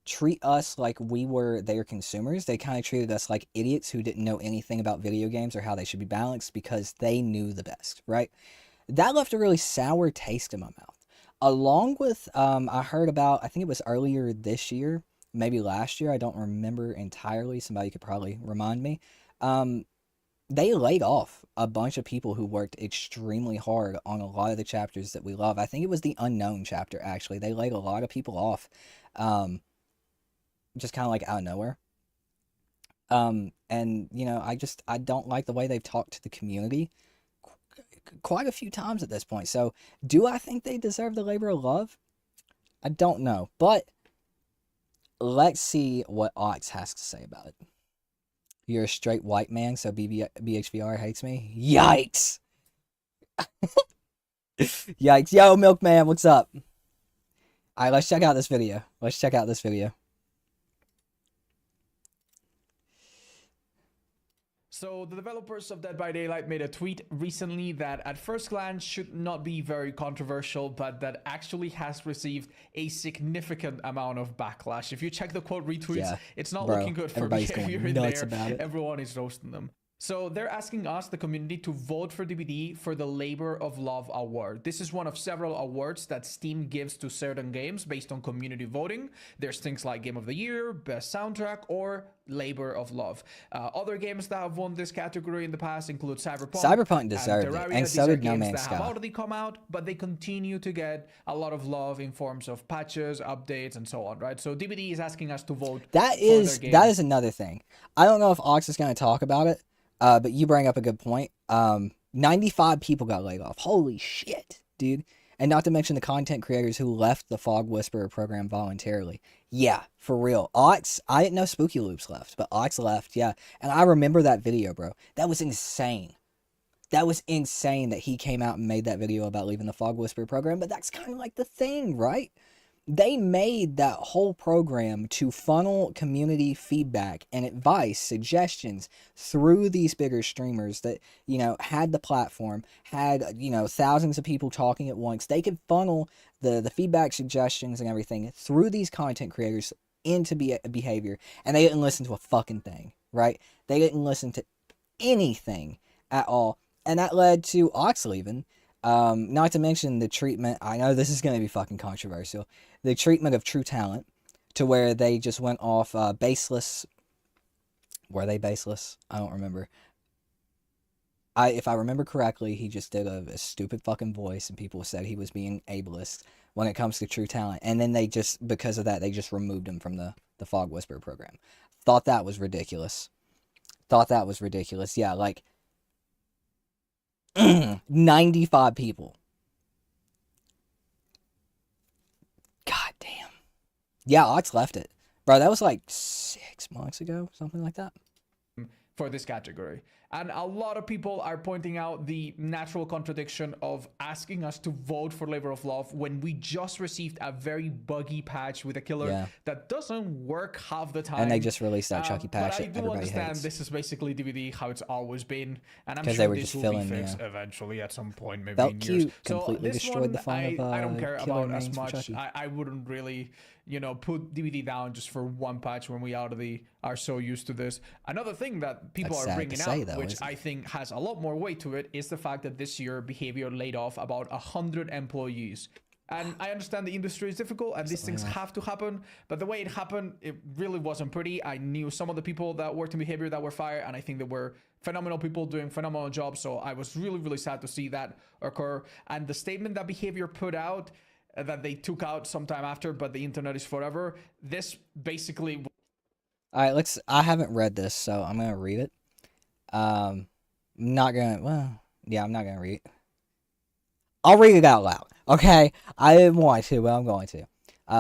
treat us like we were their consumers. They kind of treated us like idiots who didn't know anything about video games or how they should be balanced because they knew the best, right? That left a really sour taste in my mouth. Along with, I heard about, I think it was earlier this year, maybe last year, I don't remember entirely, somebody could probably remind me. They laid off a bunch of people who worked extremely hard on a lot of the chapters that we love. I think it was the Unknown chapter, actually. They laid a lot of people off, just kind of like out of nowhere. And, you know, I don't like the way they've talked to the community quite a few times at this point. So, do I think they deserve the labor of love? I don't know. But, let's see what Ox has to say about it. You're a straight white man, so BHVR hates me? Yikes! Yikes. Yo, Milkman, what's up? Alright, let's check out this video. So the developers of Dead by Daylight made a tweet recently that at first glance should not be very controversial, but that actually has received a significant amount of backlash. If you check the quote retweets, Yeah, it's not bro, looking good for everybody's behavior going in nuts there. about it. Everyone is roasting them. So they're asking us, the community, to vote for DBD for the Labor of Love Award. This is one of several awards that Steam gives to certain games based on community voting. There's things like Game of the Year, Best Soundtrack, or Labor of Love. Other games that have won this category in the past include Cyberpunk. Cyberpunk deserved it, Terraria. and so These are did No games Man's that have Sky. already come out, but they continue to get a lot of love in forms of patches, updates, and so on, right? So DBD is asking us to vote for their game. That is another thing. I don't know if Ox is going to talk about it, but you bring up a good point. 95 people got laid off. Holy shit, dude. And not to mention the content creators who left the Fog Whisperer program voluntarily. Yeah, for real. Ox, I didn't know Spooky Loops left, but Ox left, yeah. And I remember that video, bro. That was insane. That was insane that he came out and made that video about leaving the Fog Whisperer program, but that's kind of like the thing, right? They made that whole program to funnel community feedback and advice, suggestions through these bigger streamers that, you know, had the platform, had, you know, thousands of people talking at once. They could funnel the feedback, suggestions, and everything through these content creators into behavior, and they didn't listen to a fucking thing, right? They didn't listen to anything at all, and that led to Ox leaving. Not to mention the treatment. I know this is going to be fucking controversial. The treatment of True Talent, to where they just went off baseless. Were they baseless? I don't remember. If I remember correctly, he just did a stupid fucking voice, and people said he was being ableist when it comes to True Talent. And then they just, because of that, they just removed him from the Fog Whisperer program. Thought that was ridiculous. Yeah, like 95 people. God damn. Yeah, Ox left it. Bro, that was like 6 months ago, something like that. For this category. And a lot of people are pointing out the natural contradiction of asking us to vote for Labor of Love when we just received a very buggy patch with a killer that doesn't work half the time. And they just released that Chucky patch but I that do everybody understand hates. this is basically DBD how it's always been, and I'm Because sure they were this just will be filling, fixed eventually at some point, maybe Felt in cute. years. Completely So this destroyed one, the fun of I don't care killer about as names for much. Chucky. I wouldn't really, you know, put DBD down just for one patch when we are so used to this. Another thing that people That's are sad bringing to say, out, though, which isn't I think has a lot more weight to it, is the fact that this year Behavior laid off about 100 employees. And I understand the industry is difficult and these things have to happen, but the way it happened, it really wasn't pretty. I knew some of the people that worked in Behavior that were fired, and I think they were phenomenal people doing phenomenal jobs. So I was really, really sad to see that occur. And the statement that Behavior put out, that they took out sometime after, but the internet is forever, this basically... All right, I haven't read this, so I'm going to read it. I'm not going to read it. I'll read it out loud, okay? I didn't want to, but I'm going to.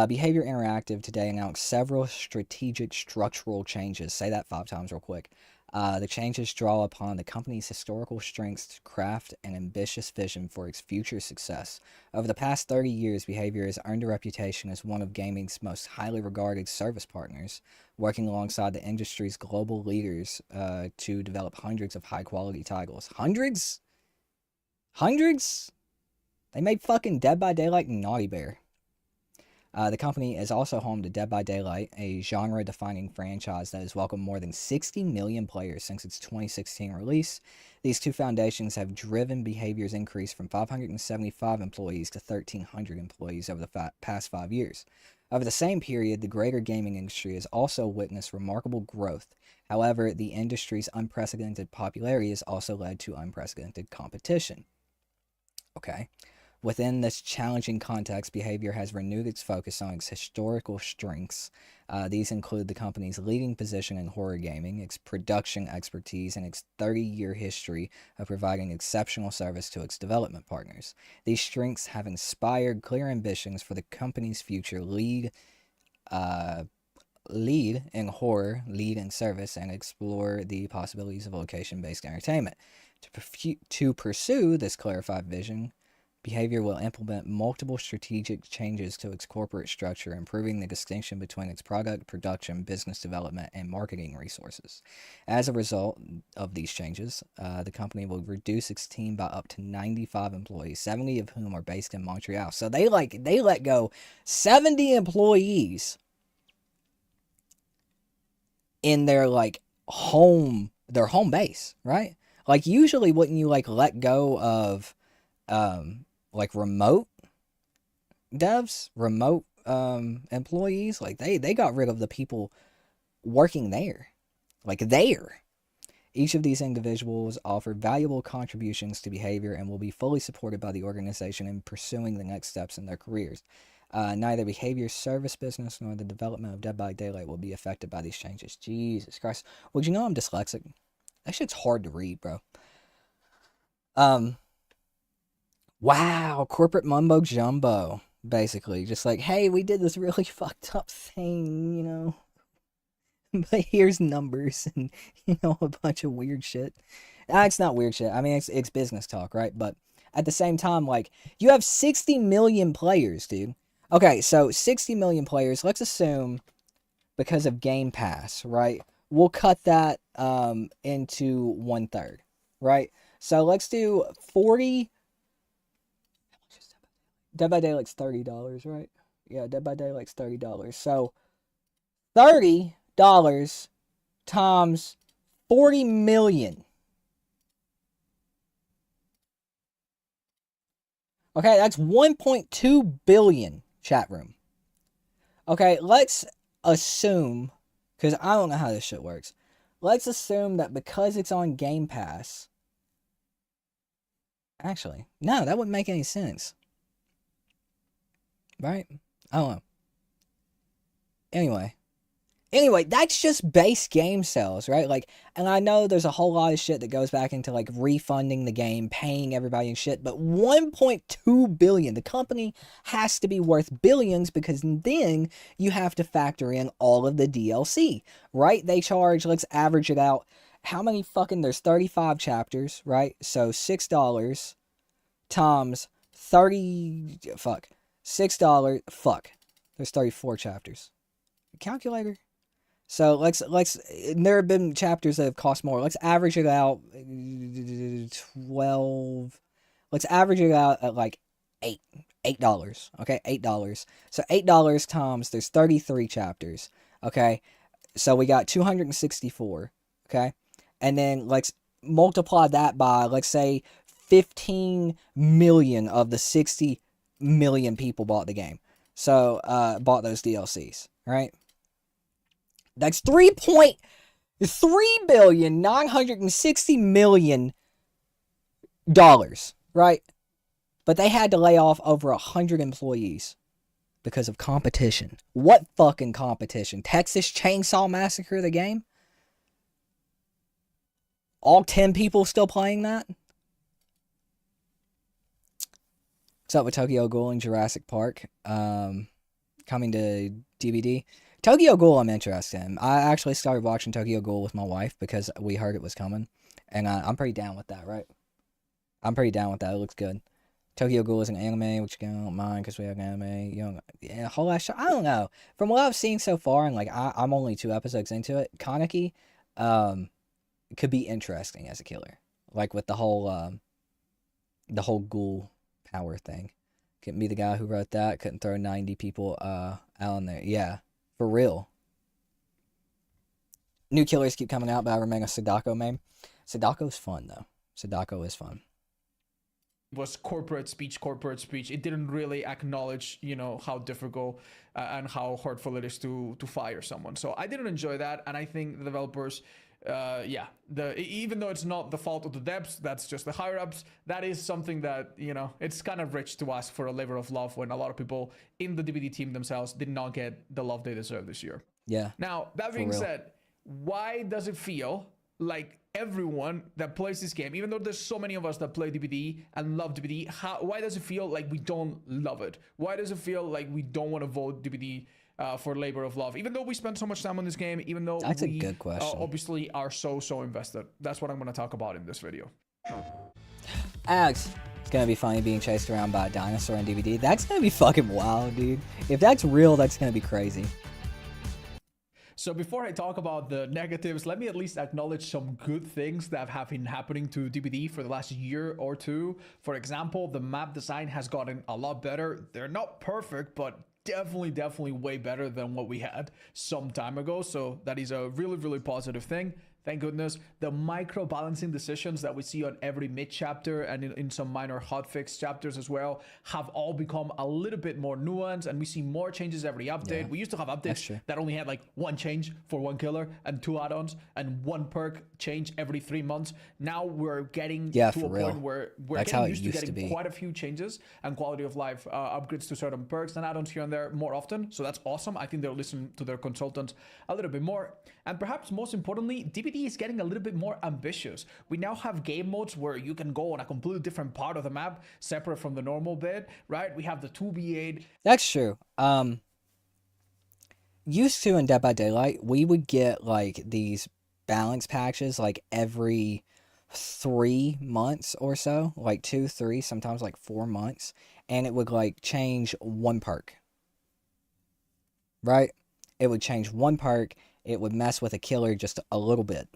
Behavior Interactive today announced several strategic structural changes. Say that 5 times real quick. The changes draw upon the company's historical strengths to craft an ambitious vision for its future success. Over the past 30 years, Behavior has earned a reputation as one of gaming's most highly regarded service partners, working alongside the industry's global leaders to develop hundreds of high-quality titles. Hundreds? Hundreds? They made fucking Dead by Daylight and Naughty Bear. The company is also home to Dead by Daylight, a genre-defining franchise that has welcomed more than 60 million players since its 2016 release. These two foundations have driven Behavior's increase from 575 employees to 1,300 employees over the past 5 years. Over the same period, the greater gaming industry has also witnessed remarkable growth. However, the industry's unprecedented popularity has also led to unprecedented competition. Okay. Within this challenging context, Behavior has renewed its focus on its historical strengths. These include the company's leading position in horror gaming, its production expertise, and its 30-year history of providing exceptional service to its development partners. These strengths have inspired clear ambitions for the company's future: lead in horror, lead in service, and explore the possibilities of location-based entertainment. To pursue this clarified vision, Behavior will implement multiple strategic changes to its corporate structure, improving the distinction between its product, production, business development, and marketing resources. As a result of these changes, the company will reduce its team by up to 95 employees, 70 of whom are based in Montreal. So they let go 70 employees in their home base, right? Like usually wouldn't you let go of remote devs, remote employees? Like they got rid of the people working there. Each of these individuals offered valuable contributions to behavior and will be fully supported by the organization in pursuing the next steps in their careers. Neither behavior service business nor the development of Dead by Daylight will be affected by these changes. Jesus Christ. Well, you know I'm dyslexic? That shit's hard to read, bro. Wow, corporate mumbo jumbo, basically. Just like, hey, we did this really fucked up thing, you know. But here's numbers and, a bunch of weird shit. It's not weird shit. I mean, it's business talk, right? But at the same time, you have 60 million players, dude. Okay, so 60 million players, let's assume, because of Game Pass, right? We'll cut that into 1/3, right? So let's do 40. Dead by Daylight's $30, right? Yeah, Dead by Daylight's $30. So $30 times 40 million. Okay, that's 1.2 billion, chat room. Okay, let's assume, because I don't know how this shit works. Let's assume that because it's on Game Pass. Actually, no, that wouldn't make any sense. Right? I don't know. Anyway, that's just base game sales, right? And I know there's a whole lot of shit that goes back into refunding the game, paying everybody and shit, but 1.2 billion. The company has to be worth billions because then you have to factor in all of the DLC, right? They charge, let's average it out. How many there's 35 chapters, right? So $6 times 30, $6, there's 34 chapters. Calculator. So let's there have been chapters that have cost more. Let's average it out 12. Let's average it out at $8. Okay, $8. So $8 times there's 33 chapters. Okay. So we got 264, okay? And then let's multiply that by, let's say 15 million of the 60 million people bought the game. So bought those DLCs, right? That's $3,960,000,000, right? But they had to lay off over 100 employees because of competition. What fucking competition? Texas Chainsaw Massacre, the game? All 10 people still playing that? What's up with Tokyo Ghoul and Jurassic Park? Coming to DBD. Tokyo Ghoul I'm interested in. I actually started watching Tokyo Ghoul with my wife because we heard it was coming. And I'm pretty down with that, right? I'm pretty down with that. It looks good. Tokyo Ghoul is an anime, which you don't mind because we have an anime. A whole lot of show. I don't know. From what I've seen so far, and I'm only 2 episodes into it, Kaneki could be interesting as a killer. With the whole ghoul power thing. Couldn't be the guy who wrote that. Couldn't throw 90 people out on there. Yeah. For real. New killers keep coming out, but I remain a Sadako main. Sadako's fun, though. Sadako is fun. Was corporate speech. It didn't really acknowledge, how difficult and how hurtful it is to fire someone. So I didn't enjoy that, and I think the developers, even though it's not the fault of the devs, that's just the higher ups. That is something that it's kind of rich to ask for a labor of love when a lot of people in the DBD team themselves did not get the love they deserve this year. Yeah. Now that being said, why does it feel like everyone that plays this game, even though there's so many of us that play DBD and love DBD, why does it feel like we don't love it? Why does it feel like we don't want to vote DBD for labor of love, even though we spend so much time on this game, even though that's a good question. Obviously are so invested? That's what I'm going to talk about in this video. Alex, It's gonna be funny being chased around by a dinosaur in DBD. That's gonna be fucking wild, dude. If that's real, that's gonna be crazy. So before I talk about the negatives, let me at least acknowledge some good things that have been happening to DBD for the last year or two. For example, the map design has gotten a lot better. They're not perfect, but definitely way better than what we had some time ago. So that is a really positive thing. Thank goodness. The micro balancing decisions that we see on every mid chapter and in some minor hotfix chapters as well have all become a little bit more nuanced, and we see more changes every update. Yeah, we used to have updates that only had like one change for one killer and 2 add-ons and one perk change every 3 months. Now we're getting to a point where we're getting used to getting quite a few changes and quality of life upgrades to certain perks and add-ons here and there more often. So that's awesome. I think they'll listen to their consultants a little bit more. And perhaps most importantly, DBD is getting a little bit more ambitious. We now have game modes where you can go on a completely different part of the map, separate from the normal bit, right? We have the 2v8. That's true. Used to in Dead by Daylight, we would get like these balance patches like every 3 months or so, like 2, 3, sometimes like 4 months, and it would like change one perk. Right? It would change one perk. It would mess with a killer just a little bit.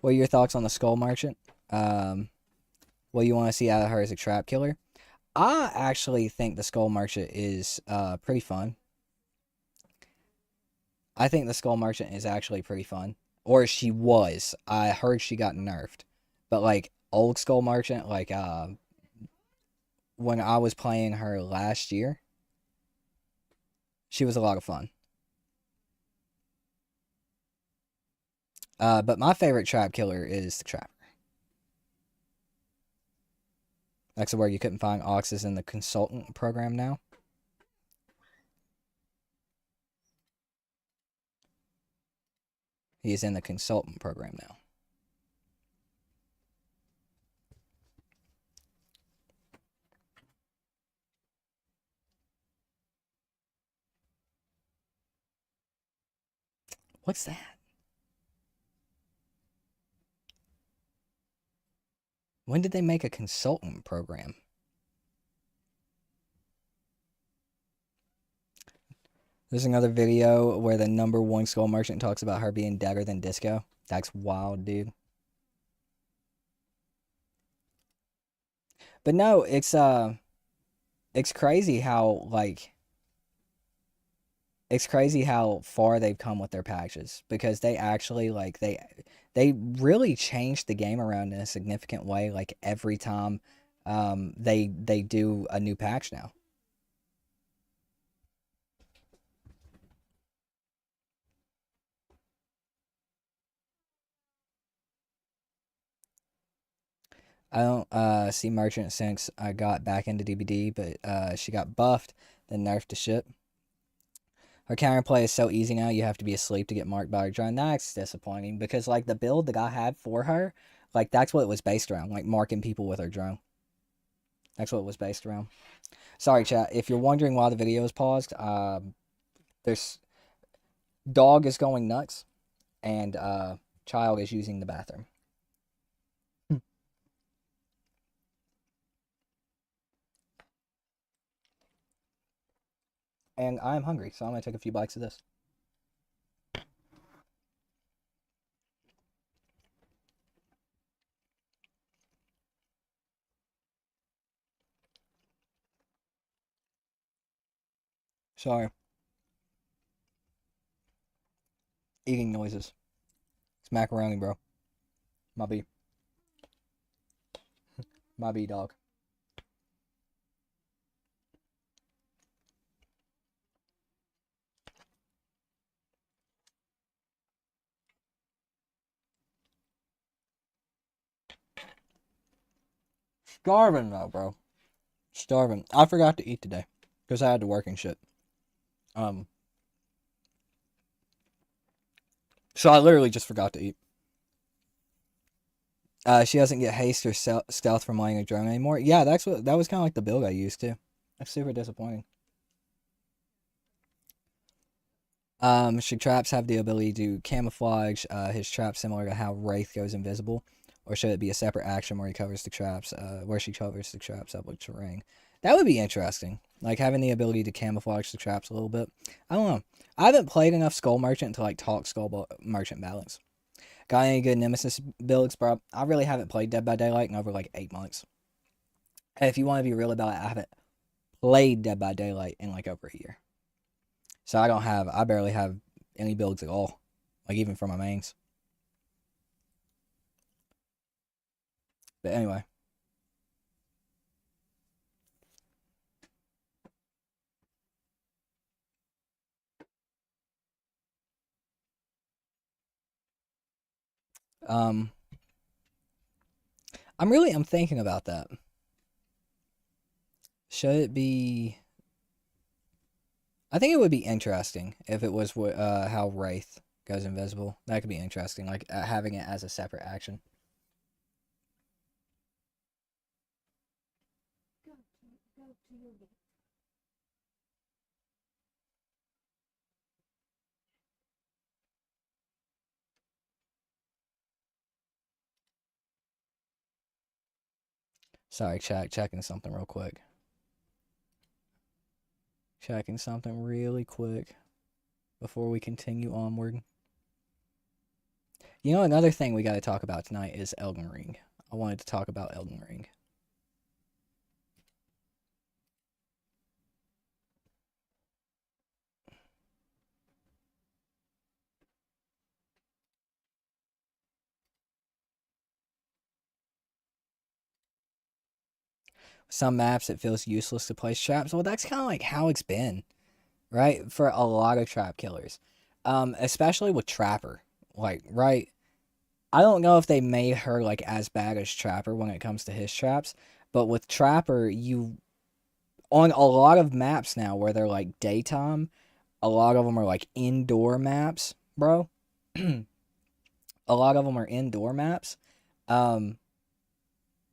What are your thoughts on the Skull Merchant? What you want to see out of her as a trap killer? I actually think the Skull Merchant is pretty fun. I think the Skull Merchant is actually pretty fun. Or she was. I heard she got nerfed. But like old Skull Merchant, like when I was playing her last year, she was a lot of fun. But my favorite trap killer is the Trapper. That's where you couldn't find Oxys in the consultant program now. He's in the consultant program now. What's that? When did they make a consultant program? There's another video where the #1 Skull Merchant talks about her being deader than Disco. That's wild, dude. But no, it's crazy how like it's crazy how far they've come with their patches, because they actually like they really changed the game around in a significant way. Like every time they do a new patch now. I don't see Merchant since I got back into DBD, but she got buffed, then nerfed to shit. Her counterplay is so easy now, you have to be asleep to get marked by her drone. That's disappointing, because like the build that I had for her, like that's what it was based around, like marking people with her drone. That's what it was based around. Sorry, chat. If you're wondering why the video is paused, there's dog is going nuts, and child is using the bathroom. And I'm hungry, so I'm gonna take a few bites of this. Sorry. Eating noises. It's macaroni, bro. My B. My B, dog. Starving though, bro. Starving. I forgot to eat today because I had to work and shit. So I literally just forgot to eat. She doesn't get haste or stealth from laying a drone anymore. Yeah, that was kind of like the build I used to. That's super disappointing. Should traps have the ability to camouflage his trap similar to how Wraith goes invisible? Or should it be a separate action where he covers the traps, where she covers the traps up with terrain? That would be interesting. Like having the ability to camouflage the traps a little bit. I don't know. I haven't played enough Skull Merchant to like talk Skull Merchant balance. Got any good Nemesis builds, bro? I really haven't played Dead by Daylight in over like 8 months. And if you want to be real about it, I haven't played Dead by Daylight in like over a year. So I barely have any builds at all. Like even for my mains. But anyway. I'm thinking about that. Should it be... I think it would be interesting if it was how Wraith goes invisible. That could be interesting, like having it as a separate action. Sorry, checking something real quick. Checking something really quick before we continue onward. You know, another thing we got to talk about tonight is Elden Ring. I wanted to talk about Elden Ring. Some maps it feels useless to place traps. Well, that's kind of like how it's been, right? For a lot of trap killers. Especially with Trapper. Like, right? I don't know if they made her like as bad as Trapper when it comes to his traps, but with Trapper, you on a lot of maps now where they're like daytime, a lot of them are like indoor maps, bro. A lot of them are indoor maps.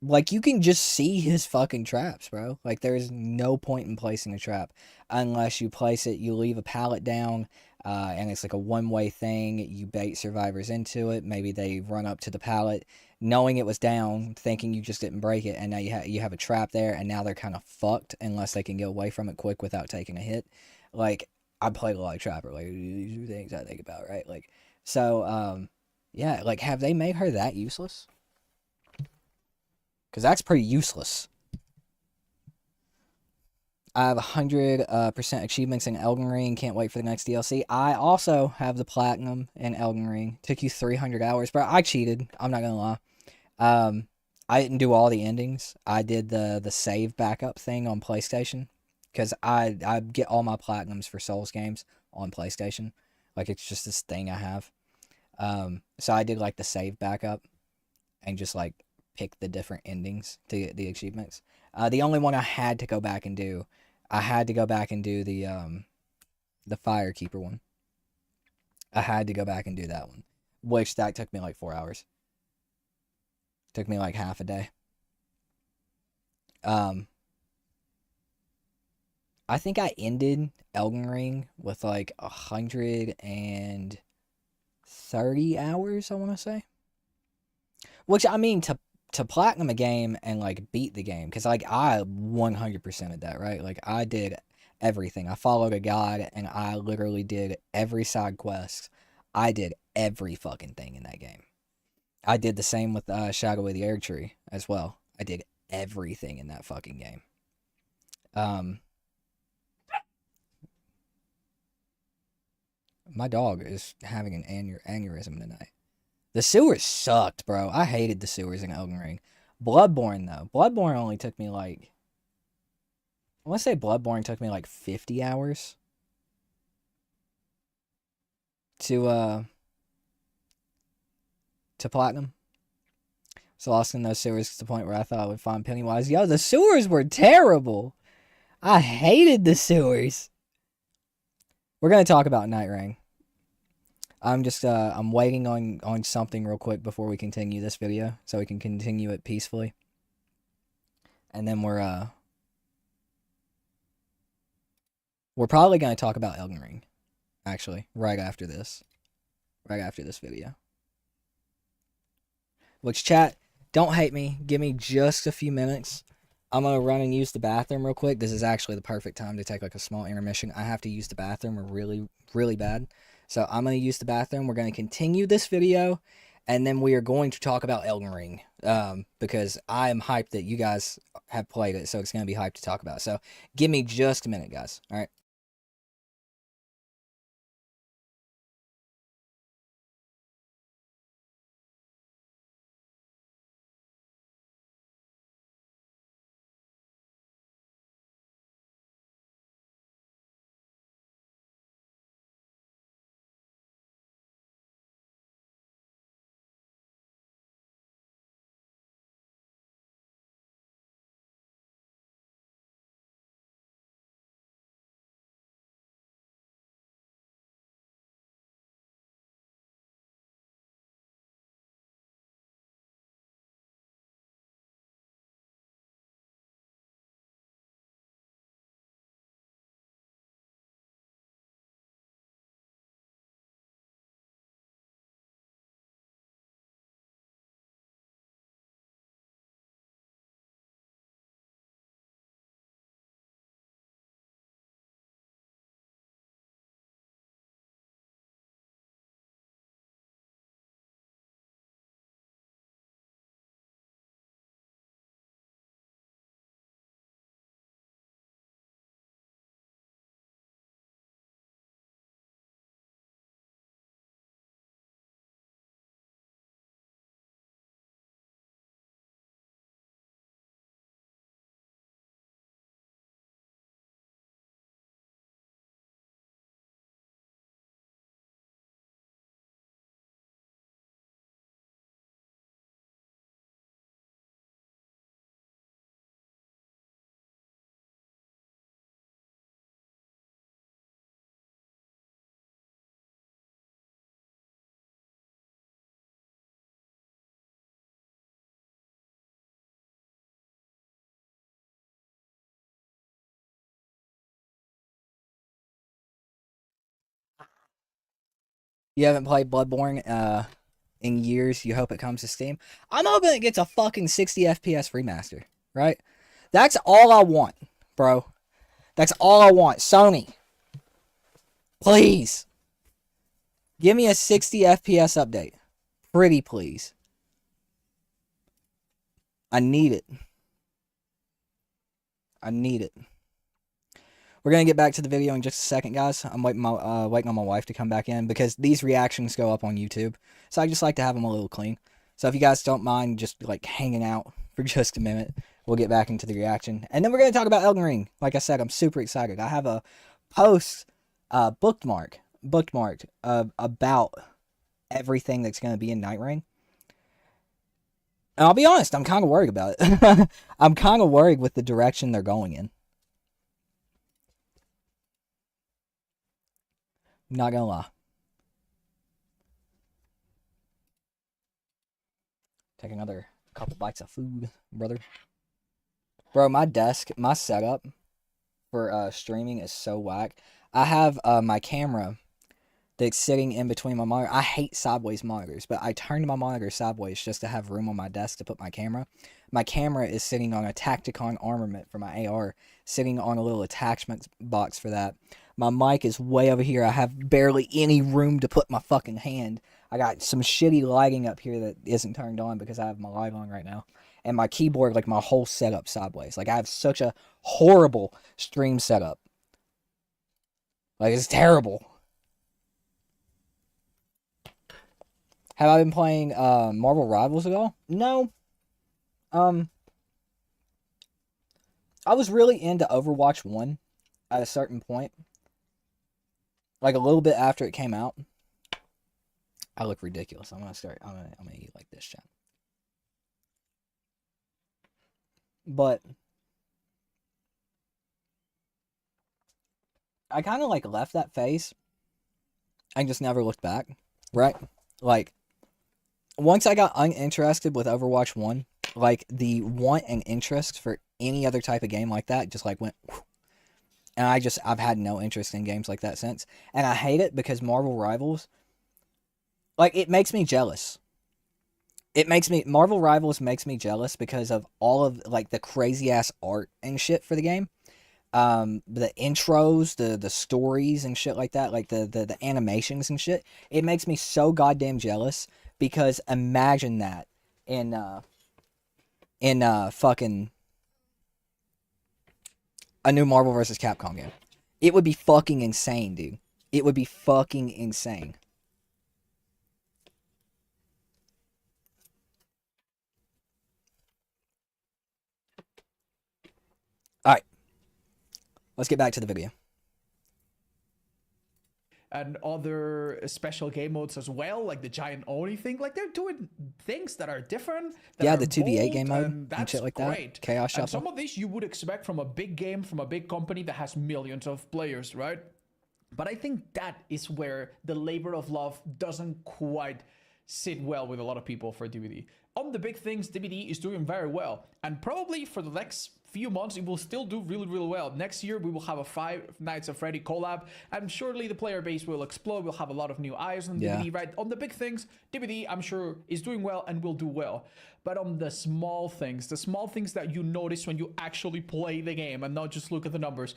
Like you can just see his fucking traps, bro. Like there's no point in placing a trap unless you place it, you leave a pallet down, and it's like a one-way thing. You bait survivors into it. Maybe they run up to the pallet, knowing it was down, thinking you just didn't break it, and now you have a trap there, and now they're kind of fucked unless they can get away from it quick without taking a hit. Like I played a lot of Trapper. Like these are things I think about, right? Like so, yeah. Like have they made her that useless? Because that's pretty useless. I have 100% achievements in Elden Ring. Can't wait for the next DLC. I also have the Platinum in Elden Ring. Took you 300 hours, bro. I cheated. I'm not going to lie. I didn't do all the endings. I did the save backup thing on PlayStation. Because I get all my Platinums for Souls games on PlayStation. Like, it's just this thing I have. So I did, like, the save backup. And just, like, pick the different endings to get the achievements. The only one I had to go back and do, the Firekeeper one. I had to go back and do that one, which that took me like 4 hours. Took me like half a day. I think I ended Elden Ring with like 130 hours, I want to say. Which, I mean, to platinum a game and like beat the game, because like I 100%ed that, right? Like I did everything. I followed a guide and I literally did every side quest. I did every fucking thing in that game. I did the same with Shadow of the Erdtree as well. I did everything in that fucking game. My dog is having an aneurysm tonight. The sewers sucked, bro. I hated the sewers in Elden Ring. Bloodborne, though. Bloodborne only took me, like... I want to say Bloodborne took me, like, 50 hours. To platinum. So lost in those sewers to the point where I thought I would find Pennywise. Yo, the sewers were terrible. I hated the sewers. We're going to talk about Night Ring. I'm just, I'm waiting on something real quick before we continue this video, so we can continue it peacefully. And then we're probably going to talk about Elden Ring, actually, right after this video. Which, chat, don't hate me. Give me just a few minutes. I'm going to run and use the bathroom real quick. This is actually the perfect time to take like a small intermission. I have to use the bathroom really, really bad. So I'm going to use the bathroom. We're going to continue this video. And then we are going to talk about Elden Ring. Because I am hyped that you guys have played it. So it's going to be hyped to talk about. So give me just a minute, guys. All right. You haven't played Bloodborne in years. You hope it comes to Steam. I'm hoping it gets a fucking 60 FPS remaster, right? That's all I want, bro. That's all I want. Sony, please give me a 60 FPS update. Pretty please. I need it. I need it. We're going to get back to the video in just a second, guys. I'm waiting on my wife to come back in because these reactions go up on YouTube. So I just like to have them a little clean. So if you guys don't mind just like hanging out for just a minute, we'll get back into the reaction. And then we're going to talk about Elden Ring. Like I said, I'm super excited. I have a post bookmarked about everything that's going to be in Night Ring. And I'll be honest, I'm kind of worried about it. I'm kind of worried with the direction they're going in. Not gonna lie. Take another couple bites of food, brother. Bro, my desk, my setup for streaming is so whack. I have my camera that's sitting in between my monitor. I hate sideways monitors, but I turned my monitor sideways just to have room on my desk to put my camera. My camera is sitting on a Tacticon armament for my AR, sitting on a little attachment box for that. My mic is way over here. I have barely any room to put my fucking hand. I got some shitty lighting up here that isn't turned on because I have my light on right now. And my keyboard, like my whole setup sideways. Like I have such a horrible stream setup. Like it's terrible. Have I been playing Marvel Rivals at all? No. I was really into Overwatch 1 at a certain point. Like a little bit after it came out. I look ridiculous. I'm gonna eat like this, chat. But I kind of like left that phase and just never looked back, right? Like once I got uninterested with Overwatch 1, like the want and interest for any other type of game like that just like went whew. And I've had no interest in games like that since. And I hate it because Marvel Rivals, like, it makes me jealous. It makes me Marvel Rivals makes me jealous because of all of like the crazy ass art and shit for the game. The intros, the stories and shit like that, like the animations and shit. It makes me so goddamn jealous because imagine that in fucking a new Marvel vs. Capcom game. It would be fucking insane, dude. It would be fucking insane. Alright. Let's get back to the video. And other special game modes as well, like the giant Oni thing. Like, they're doing things that are different. That Yeah, are the 2v8 bold, game mode and and shit like great. that. Chaos Shuffle. And some of these you would expect from a big game, from a big company that has millions of players, right? But I think that is where the labor of love doesn't quite sit well with a lot of people for DBD. On the big things, DBD is doing very well. And probably for the next few months, it will still do really, really well. Next year, we will have a 5 Nights at Freddy collab, and surely the player base will explode. We'll have a lot of new eyes on DBD, right? On the big things, DBD, I'm sure, is doing well and will do well. But on the small things that you notice when you actually play the game and not just look at the numbers,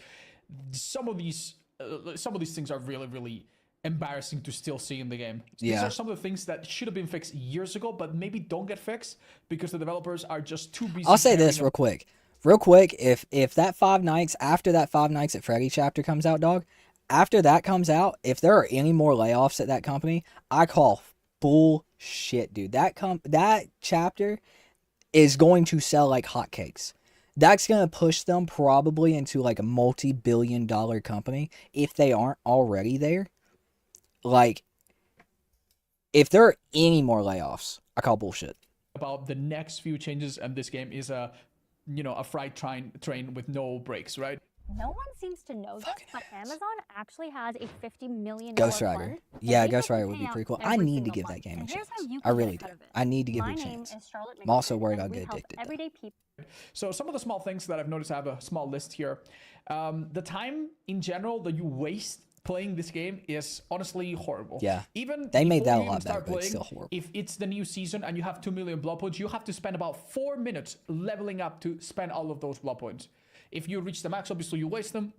some of these things are really, really embarrassing to still see in the game. These are some of the things that should have been fixed years ago, but maybe don't get fixed because the developers are just too busy. I'll say this real quick. If that 5 Nights, after that 5 Nights at Freddy chapter comes out, dog, after that comes out, if there are any more layoffs at that company, I call bullshit, dude. That chapter is going to sell like hotcakes. That's going to push them probably into like a multi-billion-dollar company if they aren't already there. Like, if there are any more layoffs, I call bullshit. About the next few changes, and this game is a freight train with no brakes, right? No one seems to know this, but Amazon actually has a $50 million Ghost Rider. fund. Yeah, Ghost Rider would be pretty cool. I need to give that game a chance. I really do. I need to give it a chance. I'm also worried I'll get addicted. So some of the small things that I've noticed, I have a small list here. The time in general that you waste playing this game is honestly horrible. Yeah. Even they made that a you lot start better, but it's still horrible. If it's the new season and you have 2 million blood points, you have to spend about 4 minutes leveling up to spend all of those blood points. If you reach the max, obviously you waste them.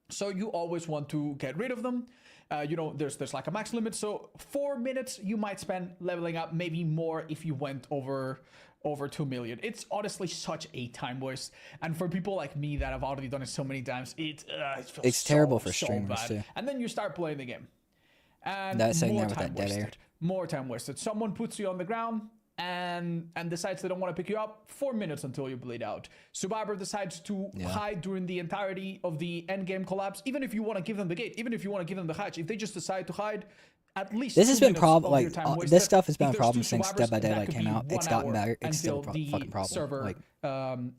So you always want to get rid of them. There's like a max limit. So 4 minutes you might spend leveling up, maybe more if you went over 2 million. It's honestly such a time waste, and for people like me that have already done it so many times, it's terrible for streamers too. And then you start playing the game, and that's more time wasted. More time wasted. Someone puts you on the ground and decides they don't want to pick you up. 4 minutes until you bleed out. Survivor decides to hide during the entirety of the end game collapse. Even if you want to give them the gate, even if you want to give them the hatch, if they just decide to hide, at least this has been problem. Like this stuff has been a problem since Dead by Daylight came out. It's gotten better. It's still a fucking problem. Server like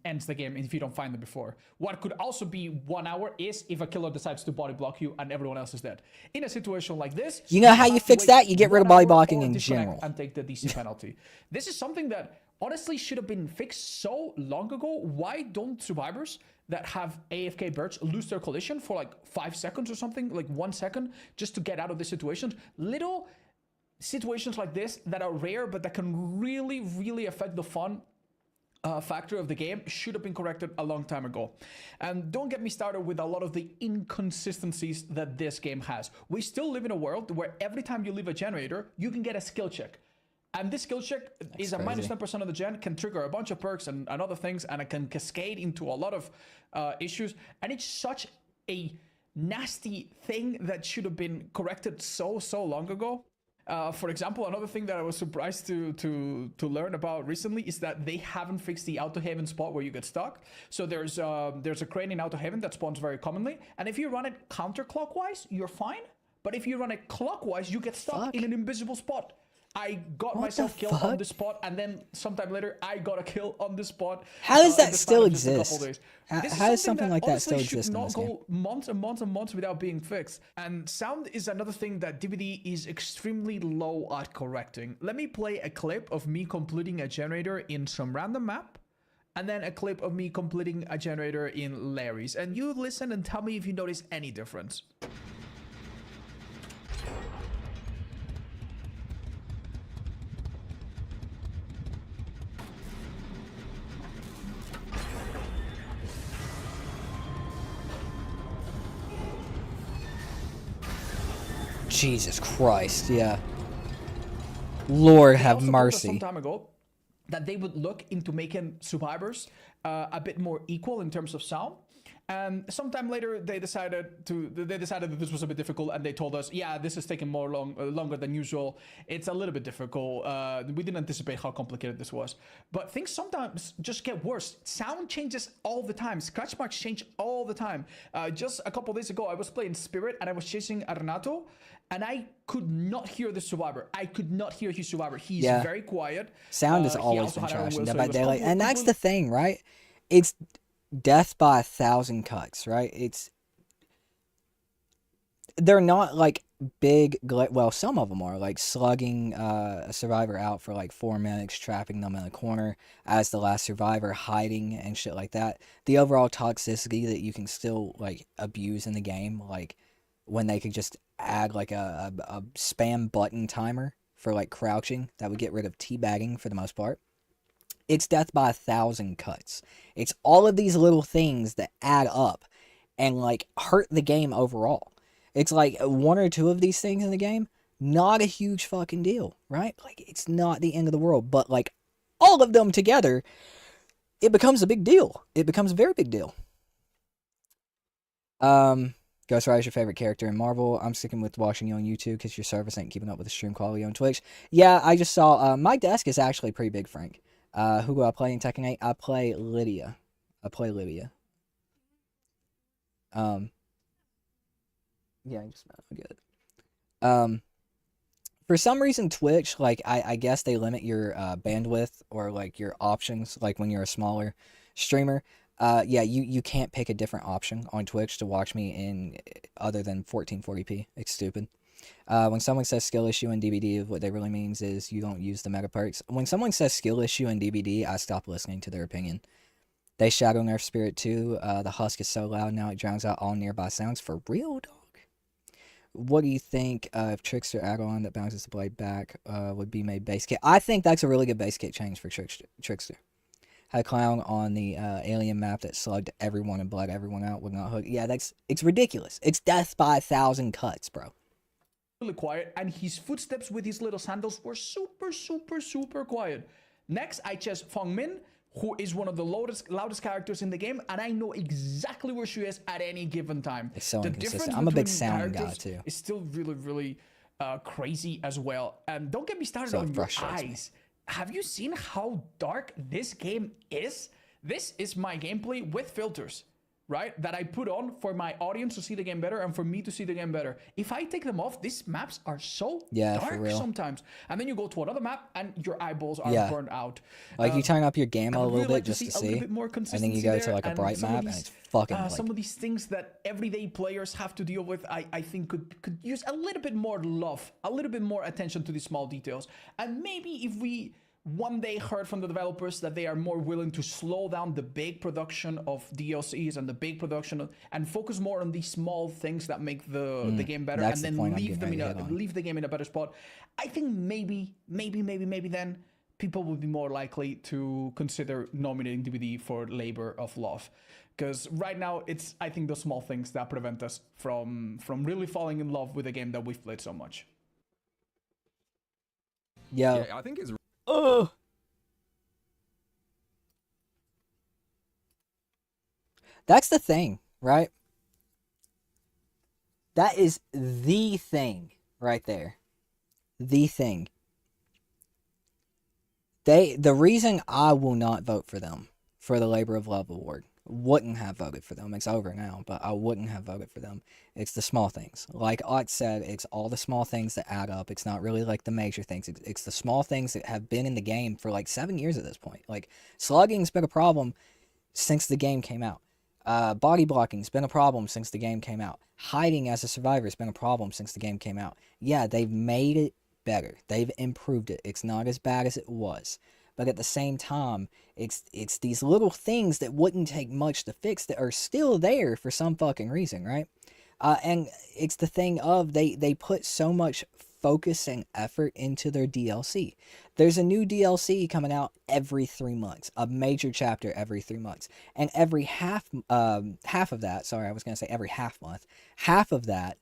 ends the game if you don't find them before. What could also be 1 hour is if a killer decides to body block you and everyone else is dead. In a situation like this, you know how you fix that? You get rid of body blocking in general and take the DC penalty. This is something that honestly should have been fixed so long ago. Why don't survivors that have AFK birds lose their collision for like 5 seconds or something, like 1 second, just to get out of the situations? Little situations like this that are rare, but that can really, really affect the fun factor of the game should have been corrected a long time ago. And don't get me started with a lot of the inconsistencies that this game has. We still live in a world where every time you leave a generator, you can get a skill check. And this skill check is a minus 10% of the gen, can trigger a bunch of perks and other things, and it can cascade into a lot of issues. And it's such a nasty thing that should have been corrected so long ago. For example, another thing that I was surprised to learn about recently is that they haven't fixed the auto haven spot where you get stuck. So there's a crane in auto haven that spawns very commonly, and if you run it counterclockwise, you're fine. But if you run it clockwise, you get stuck in an invisible spot. I got myself killed on the spot, and then sometime later I got a kill on the spot. How does that still exist? How does something like that still exist in this game? Go months and months and months without being fixed. And sound is another thing that DBD is extremely low at correcting. Let me play a clip of me completing a generator in some random map, and then a clip of me completing a generator in Larry's. And you listen and tell me if you notice any difference. Jesus Christ, yeah. Lord They have also told us some mercy. time ago that they would look into making survivors a bit more equal in terms of sound. And sometime later, they decided that this was a bit difficult, and they told us, yeah, this is taking longer than usual. It's a little bit difficult. We didn't anticipate how complicated this was. But things sometimes just get worse. Sound changes all the time. Scratch marks change all the time. Just a couple days ago, I was playing Spirit, and I was chasing Renato, and I could not hear the survivor. I could not hear his survivor. He's very quiet. Sound has He always also been had Iron trashed Will, in Dead so by he was Daylight. And that's the thing, right? It's death by 1,000 cuts, right? They're not like big, well, some of them are like slugging a survivor out for like 4 minutes, trapping them in a corner as the last survivor, hiding and shit like that. The overall toxicity that you can still like abuse in the game, like when they could just add like a spam button timer for like crouching, that would get rid of teabagging for the most part. It's death by 1,000 cuts. It's all of these little things that add up and like hurt the game overall. It's like 1 or 2 of these things in the game, not a huge fucking deal, right? Like it's not the end of the world, but like all of them together, it becomes a big deal. It becomes a very big deal. Ghost Rider's your favorite character in Marvel. I'm sticking with watching you on YouTube because your service ain't keeping up with the stream quality on Twitch. Yeah, I just saw, my desk is actually pretty big, Frank. Who do I play in Tekken 8? I play Lydia. Yeah, just good. For some reason, Twitch, like, I guess they limit your bandwidth or like your options, like when you're a smaller streamer. Yeah, you can't pick a different option on Twitch to watch me in other than 1440p. It's stupid. When someone says skill issue in DBD, what they really means is you don't use the mega perks. When someone says skill issue in DBD, I stop listening to their opinion. They shadow nerf Spirit too. The husk is so loud now it drowns out all nearby sounds. For real, dog? What do you think if Trickster add-on that bounces the blade back would be made base kit? I think that's a really good base kit change for Trickster. Had a clown on the alien map that slugged everyone and bled everyone out with not hook. Yeah, it's ridiculous. It's death by 1,000 cuts, bro. Really quiet, and his footsteps with his little sandals were super, super, super quiet. Next, I chase Feng Min, who is one of the loudest characters in the game, and I know exactly where she is at any given time. It's so the inconsistent. I'm a big between sound guy too. It's still really, really crazy as well. And don't get me started on your eyes. Have you seen how dark this game is? This is my gameplay with filters, right? That I put on for my audience to see the game better and for me to see the game better. If I take them off, these maps are so dark sometimes. And then you go to another map and your eyeballs are burned out. Like you turn up your gamma a little bit just to see, bit more and then you go to like a bright map and it's fucking like... Some of these things that everyday players have to deal with, I think could use a little bit more love, a little bit more attention to these small details. And maybe if we one day heard from the developers that they are more willing to slow down the big production of DLCs and the big production and focus more on these small things that make the game better, and then leave the game in a better spot. I think maybe then people would be more likely to consider nominating DBD for Labor of Love. Because right now, it's, I think, the small things that prevent us from really falling in love with a game that we've played so much. Yeah, I think it's... That's the thing, right? That is the thing right there. The thing. The reason I will not vote for them for the Labor of Love Award, wouldn't have voted for them. It's over now, but I wouldn't have voted for them. It's the small things. Like Ott said, it's all the small things that add up. It's not really like the major things. It's the small things that have been in the game for like 7 years at this point. Like slugging's been a problem since the game came out. Body blocking's been a problem since the game came out. Hiding as a survivor has been a problem since the game came out. Yeah, they've made it better. They've improved it. It's not as bad as it was. But at the same time, it's these little things that wouldn't take much to fix that are still there for some fucking reason, right? And it's the thing of they put so much focus and effort into their DLC. There's a new DLC coming out every 3 months, a major chapter every 3 months, and every half of that. Sorry, I was gonna say every half month. Half of that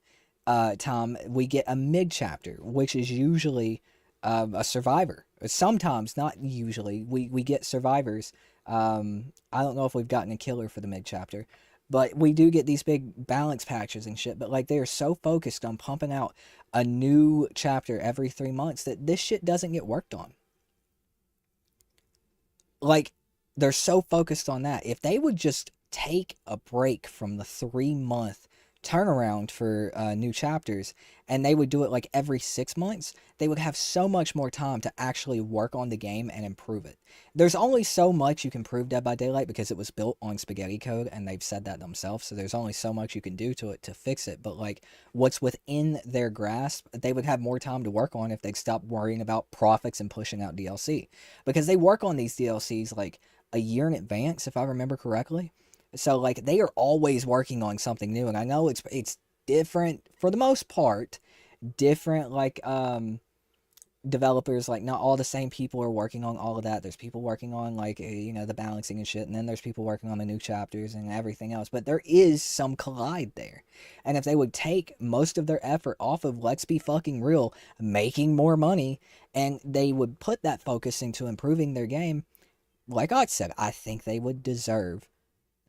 time, we get a mid chapter, which is usually a survivor. Sometimes, not usually, we get survivors. I don't know if we've gotten a killer for the mid chapter, but we do get these big balance patches and shit. But like, they are so focused on pumping out a new chapter every 3 months that this shit doesn't get worked on. Like, they're so focused on that. If they would just take a break from the 3-month turnaround for new chapters, and they would do it like every 6 months, they would have so much more time to actually work on the game and improve it. There's only so much you can prove Dead by Daylight because it was built on spaghetti code, and they've said that themselves, so there's only so much you can do to it to fix it. But like, what's within their grasp, they would have more time to work on if they'd stop worrying about profits and pushing out DLC, because they work on these DLCs like a year in advance, if I remember correctly. So like, they are always working on something new, and I know it's different for the most part. Different like developers, like not all the same people are working on all of that. There's people working on like you know, the balancing and shit, and then there's people working on the new chapters and everything else. But there is some collide there, and if they would take most of their effort off of, let's be fucking real, making more money, and they would put that focus into improving their game, like I said, I think they would deserve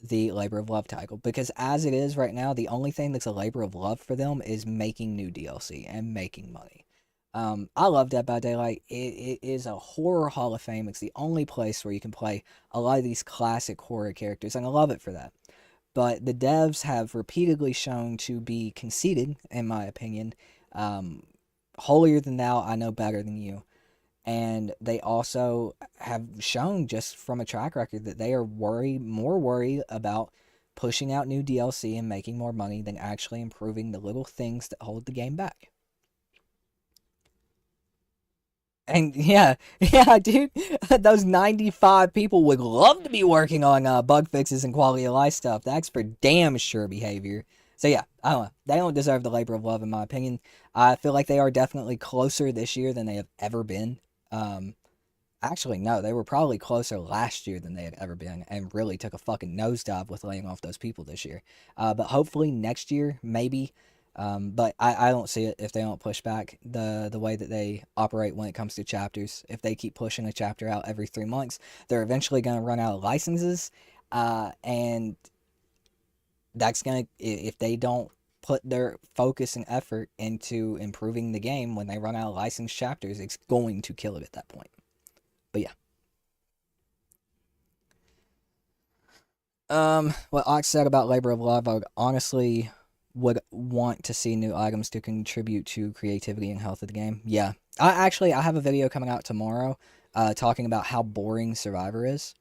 the labor of love title, because as it is right now, the only thing that's a labor of love for them is making new DLC and making money. I love Dead by Daylight. It is a horror hall of fame. It's the only place where you can play a lot of these classic horror characters, and I love it for that. But the devs have repeatedly shown to be conceited, in my opinion. Holier than thou, I know better than you. And they also have shown, just from a track record, that they are more worried about pushing out new DLC and making more money than actually improving the little things that hold the game back. And yeah, dude, those 95 people would love to be working on bug fixes and quality of life stuff. That's for damn sure behavior. So yeah, I don't know. They don't deserve the labor of love, in my opinion. I feel like they are definitely closer this year than they have ever been. Actually, no, they were probably closer last year than they had ever been, and really took a fucking nosedive with laying off those people this year. But hopefully next year, maybe. But I don't see it if they don't push back the way that they operate when it comes to chapters. If they keep pushing a chapter out every 3 months, they're eventually going to run out of licenses, and that's going to, if they don't put their focus and effort into improving the game when they run out of licensed chapters, it's going to kill it at that point. But yeah. What Ox said about labor of love, I would honestly want to see new items to contribute to creativity and health of the game. Yeah. I have a video coming out tomorrow talking about how boring Survivor is.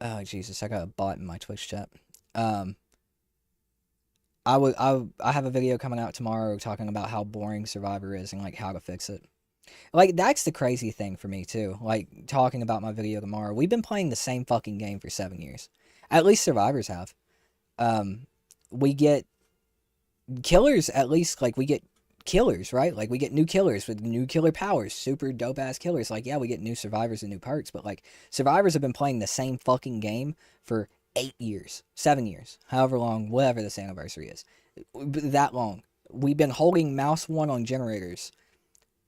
Oh, Jesus, I got a bot in my Twitch chat. I have a video coming out tomorrow talking about how boring Survivor is and like how to fix it. Like, that's the crazy thing for me too. Like, talking about my video tomorrow, we've been playing the same fucking game for 7 years. At least survivors have. We get killers, at least, like, we get killers, right? Like, we get new killers with new killer powers, super dope ass killers. Like, yeah, we get new survivors and new perks, but like, survivors have been playing the same fucking game for 8 years, 7 years, however long, whatever this anniversary is. That long. We've been holding mouse 1 on generators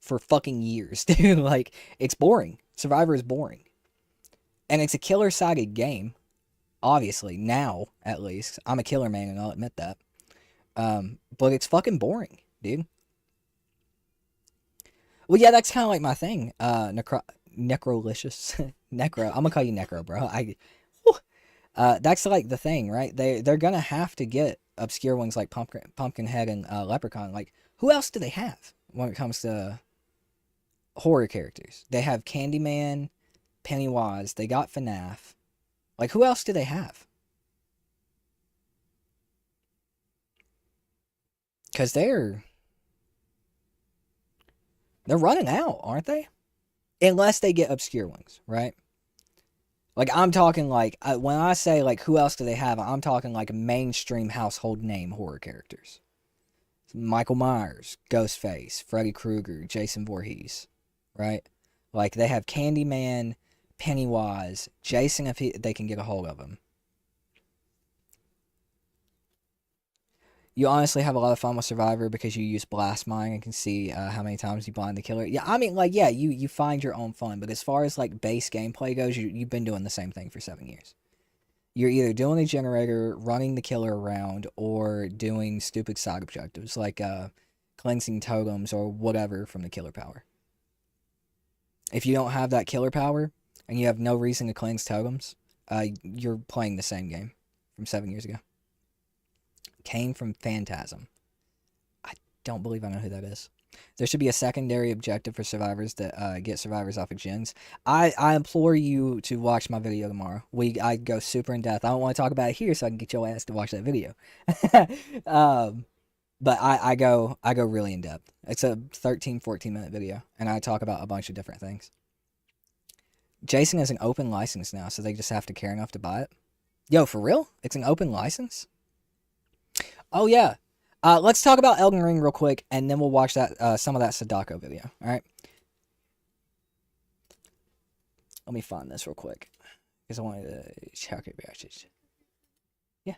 for fucking years, dude. Like, it's boring. Survivor is boring. And it's a killer-sided game, obviously, now, at least. I'm a killer man, and I'll admit that. But it's fucking boring, dude. Well, yeah, that's kind of like my thing. Necrolicious. Necro. I'm gonna call you Necro, bro. That's like the thing, right? They're gonna have to get obscure ones like Pumpkinhead and Leprechaun. Like, who else do they have when it comes to horror characters? They have Candyman, Pennywise, they got FNAF. Like, who else do they have? Because they're running out, aren't they? Unless they get obscure ones, right? Like, I'm talking like, when I say like, who else do they have? I'm talking like mainstream household name horror characters. Michael Myers, Ghostface, Freddy Krueger, Jason Voorhees, right? Like, they have Candyman, Pennywise, Jason, if they can get a hold of him. You honestly have a lot of fun with Survivor because you use blast mine and can see how many times you blind the killer. Yeah, I mean, like, yeah, you find your own fun, but as far as like base gameplay goes, you've been doing the same thing for 7 years. You're either doing a generator, running the killer around, or doing stupid side objectives like cleansing totems or whatever from the killer power. If you don't have that killer power and you have no reason to cleanse totems, you're playing the same game from 7 years ago. Came from Phantasm. I don't believe I know who that is. There should be a secondary objective for survivors that get survivors off of gens. I implore you to watch my video tomorrow. I go super in depth. I don't want to talk about it here so I can get your ass to watch that video. But I go really in depth. It's a 13-14 minute video, and I talk about a bunch of different things. Jason is an open license now, so they just have to care enough to buy it. Yo, for real? It's an open license? Oh yeah. Let's talk about Elden Ring real quick, and then we'll watch that some of that Sadako video. All right. Let me find this real quick because I wanted to check it. Yeah.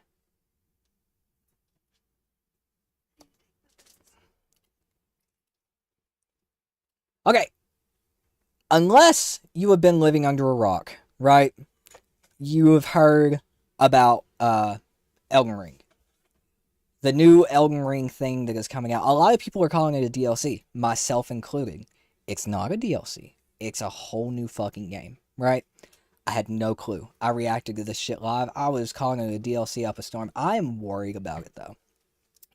Okay. Unless you have been living under a rock, right? You have heard about Elden Ring. The new Elden Ring thing that is coming out. A lot of people are calling it a DLC, myself included. It's not a DLC. It's a whole new fucking game, right? I had no clue. I reacted to this shit live. I was calling it a DLC up a storm. I am worried about it, though.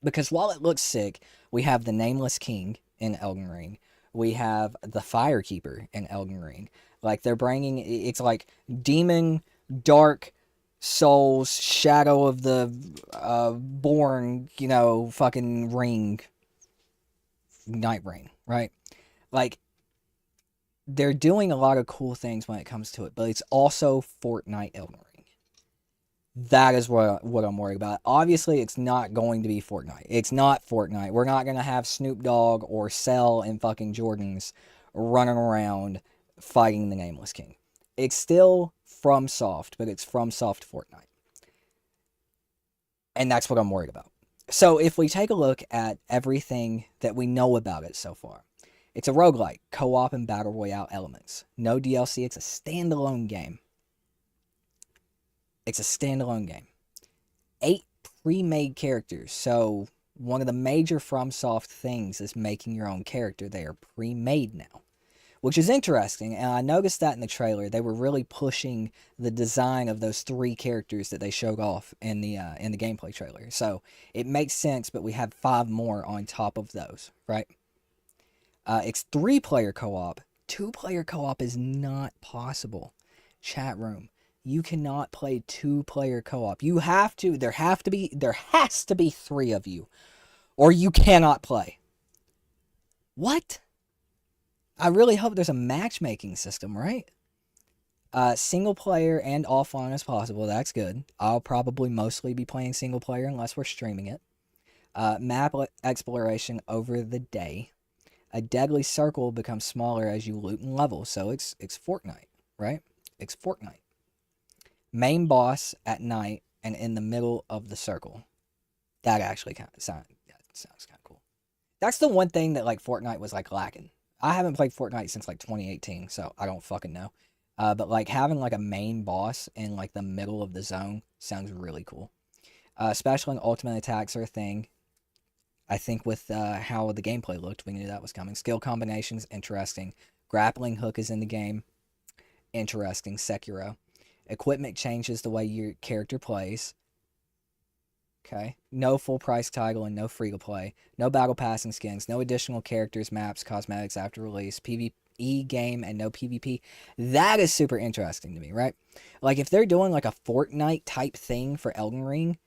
Because while it looks sick, we have the Nameless King in Elden Ring. We have the Firekeeper in Elden Ring. Like, they're bringing... It's like demon, dark... Souls, Shadow of the Born, you know, fucking ring. Night Rain, right? Like, they're doing a lot of cool things when it comes to it, but it's also Fortnite Elden Ring. That is what I'm worried about. Obviously, it's not going to be Fortnite. It's not Fortnite. We're not going to have Snoop Dogg or Cell and fucking Jordans running around fighting the Nameless King. It's still FromSoft, but it's FromSoft Fortnite. And that's what I'm worried about. So if we take a look at everything that we know about it so far, it's a roguelike, co-op and battle royale elements. No DLC, it's a standalone game. It's a standalone game. 8 pre-made characters. So one of the major FromSoft things is making your own character. They are pre-made now. Which is interesting, and I noticed that in the trailer. They were really pushing the design of those 3 characters that they showed off in the gameplay trailer. So it makes sense, but we have 5 more on top of those, right? It's 3-player co-op. 2-player co-op is not possible. Chat room, you cannot play 2-player co-op. You have to. There has to be 3 of you, or you cannot play. What? I really hope there's a matchmaking system, right? Single player and offline as possible. That's good. I'll probably mostly be playing single player unless we're streaming it. Map exploration over the day. A deadly circle becomes smaller as you loot and level. So it's Fortnite, right? It's Fortnite. Main boss at night and in the middle of the circle. That actually sounds kind of cool. That's the one thing that like Fortnite was like lacking. I haven't played Fortnite since like 2018, so I don't fucking know. But like having like a main boss in like the middle of the zone sounds really cool. Special and ultimate attacks are a thing. I think with how the gameplay looked, we knew that was coming. Skill combinations, interesting. Grappling hook is in the game. Interesting. Sekiro. Equipment changes the way your character plays. Okay. No full price title and no free to play. No battle pass and skins. No additional characters, maps, cosmetics after release. PvE game and no PvP. That is super interesting to me, right? Like if they're doing like a Fortnite type thing for Elden Ring,